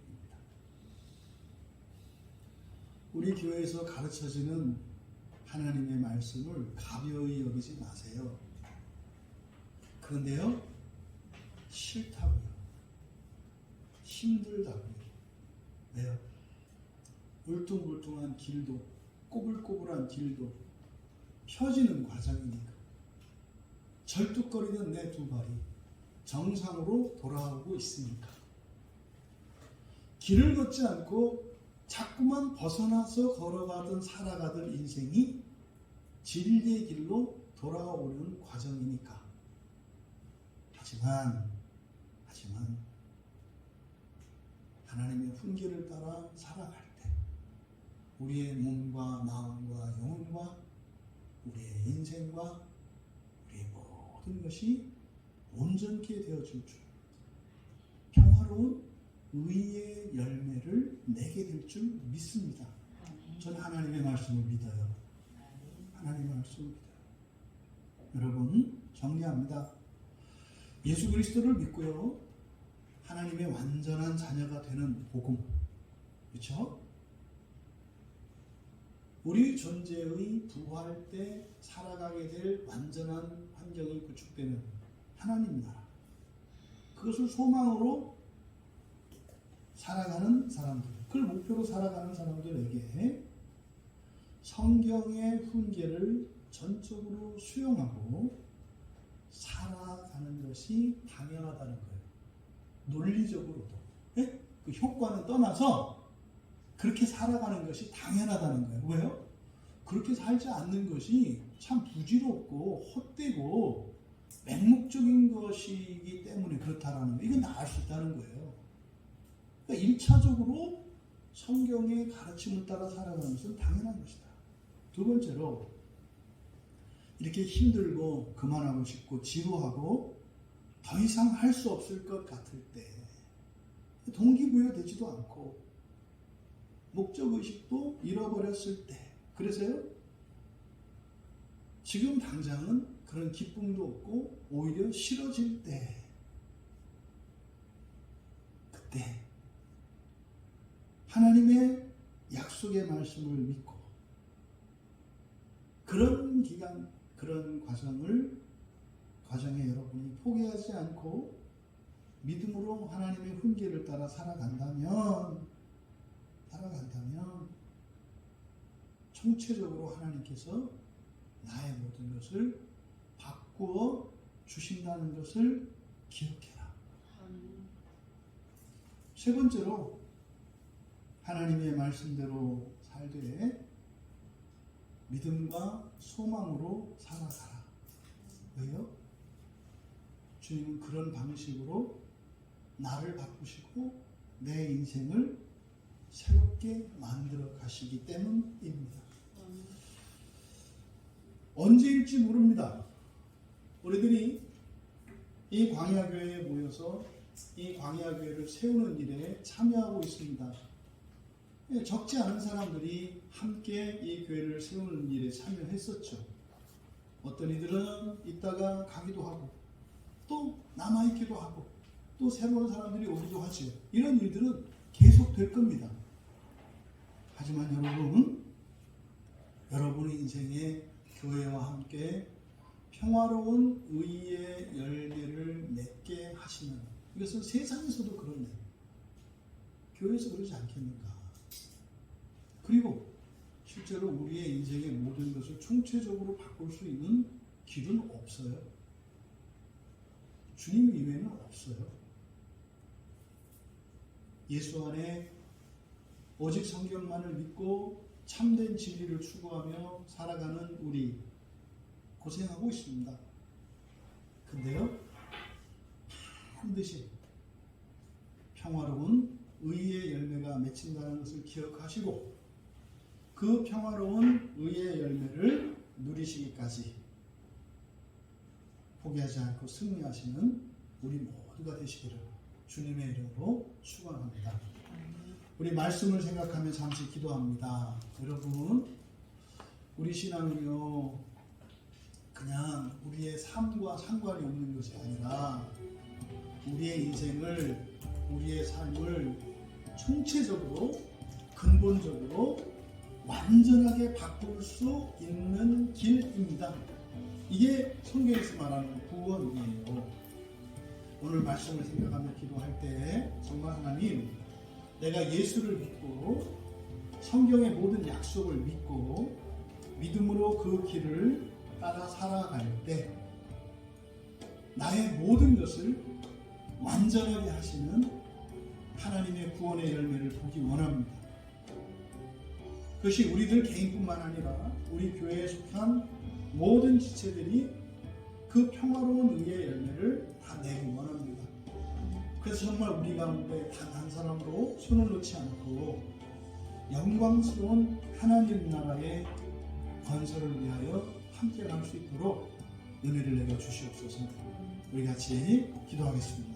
우리 교회에서 가르쳐지는 하나님의 말씀을 가벼이 여기지 마세요. 그런데요, 싫다고요. 힘들다고요. 왜요? 울퉁불퉁한 길도 꼬불꼬불한 길도 펴지는 과정이니까 절뚝거리던 내 두 발이 정상으로 돌아오고 있으니까 길을 걷지 않고 자꾸만 벗어나서 걸어가던 살아가던 인생이 진리의 길로 돌아오는 과정이니까 하지만 하나님의 훈계를 따라 살아갈 때 우리의 몸과 마음과 영혼과 우리의 인생과 우리의 모든 것이 온전케 되어질 줄, 평화로운 의의 열매를 내게 될 줄 믿습니다. 저는 하나님의 말씀을 믿어요. 하나님의 말씀을 믿어요. 여러분, 정리합니다. 예수 그리스도를 믿고요, 하나님의 완전한 자녀가 되는 복음, 그렇죠? 우리 존재의 부활 때 살아가게 될 완전한 환경이 구축되는 하나님 나라, 그것을 소망으로 살아가는 사람들, 그걸 목표로 살아가는 사람들에게 성경의 훈계를 전적으로 수용하고 살아가는 것이 당연하다는 거예요. 논리적으로도. 네? 그 효과는 떠나서 그렇게 살아가는 것이 당연하다는 거예요. 왜요? 그렇게 살지 않는 것이 참 부질없고 헛되고 맹목적인 것이기 때문에 그렇다라는 거예요. 이건 나을 수 있다는 거예요. 그러니까 1차적으로 성경의 가르침을 따라 살아가는 것은 당연한 것이다. 두 번째로, 이렇게 힘들고 그만하고 싶고 지루하고 더 이상 할 수 없을 것 같을 때 동기부여되지도 않고 목적의식도 잃어버렸을 때, 그래서요, 지금 당장은 그런 기쁨도 없고 오히려 싫어질 때, 그때 하나님의 약속의 말씀을 믿고 그런 기간, 그런 과정에 여러분이 포기하지 않고 믿음으로 하나님의 훈계를 따라 살아간다면 총체적으로 하나님께서 나의 모든 것을 바꾸어 주신다는 것을 기억해라. 세 번째로, 하나님의 말씀대로 살되 믿음과 소망으로 살아가라. 왜요? 주님은 그런 방식으로 나를 바꾸시고 내 인생을 새롭게 만들어 가시기 때문입니다. 언제일지 모릅니다. 우리들이 이 광야교회에 모여서 이 광야교회를 세우는 일에 참여하고 있습니다. 적지 않은 사람들이 함께 이 교회를 세우는 일에 참여했었죠. 어떤 이들은 있다가 가기도 하고 또 남아있기도 하고 또 새로운 사람들이 오기도 하죠. 이런 일들은 계속 될 겁니다. 하지만 여러분의 인생에 교회와 함께 평화로운 의의 열매를 맺게 하시는, 이것은 세상에서도 그렇네, 교회에서 그러지 않겠는가. 그리고 실제로 우리의 인생의 모든 것을 총체적으로 바꿀 수 있는 길은 없어요. 주님 이외에는 없어요. 예수 안에 오직 성경만을 믿고 참된 진리를 추구하며 살아가는 우리 고생하고 있습니다. 근데요, 반드시 평화로운 의의 열매가 맺힌다는 것을 기억하시고 그 평화로운 의의 열매를 누리시기까지 포기하지 않고 승리하시는 우리 모두가 되시기를 주님의 이름으로 축원합니다. 우리 말씀을 생각하며 잠시 기도합니다. 여러분, 우리 신앙은요, 그냥 우리의 삶과 상관이 없는 것이 아니라 우리의 인생을, 우리의 삶을 총체적으로, 근본적으로 완전하게 바꿀 수 있는 길입니다. 이게 성경에서 말하는 구원이에요. 오늘 말씀을 생각하며 기도할 때 정말 하나님, 내가 예수를 믿고 성경의 모든 약속을 믿고 믿음으로 그 길을 따라 살아갈 때 나의 모든 것을 완전하게 하시는 하나님의 구원의 열매를 보기 원합니다. 그것이 우리들 개인뿐만 아니라 우리 교회에 속한 모든 지체들이 그 평화로운 의의 열매를 다 내기 원합니다. 그래서 정말 우리 가운데 단 한 사람으로 손을 놓지 않고 영광스러운 하나님 나라의 건설을 위하여 함께 갈 수 있도록 은혜를 내려 주시옵소서. 우리 같이 기도하겠습니다.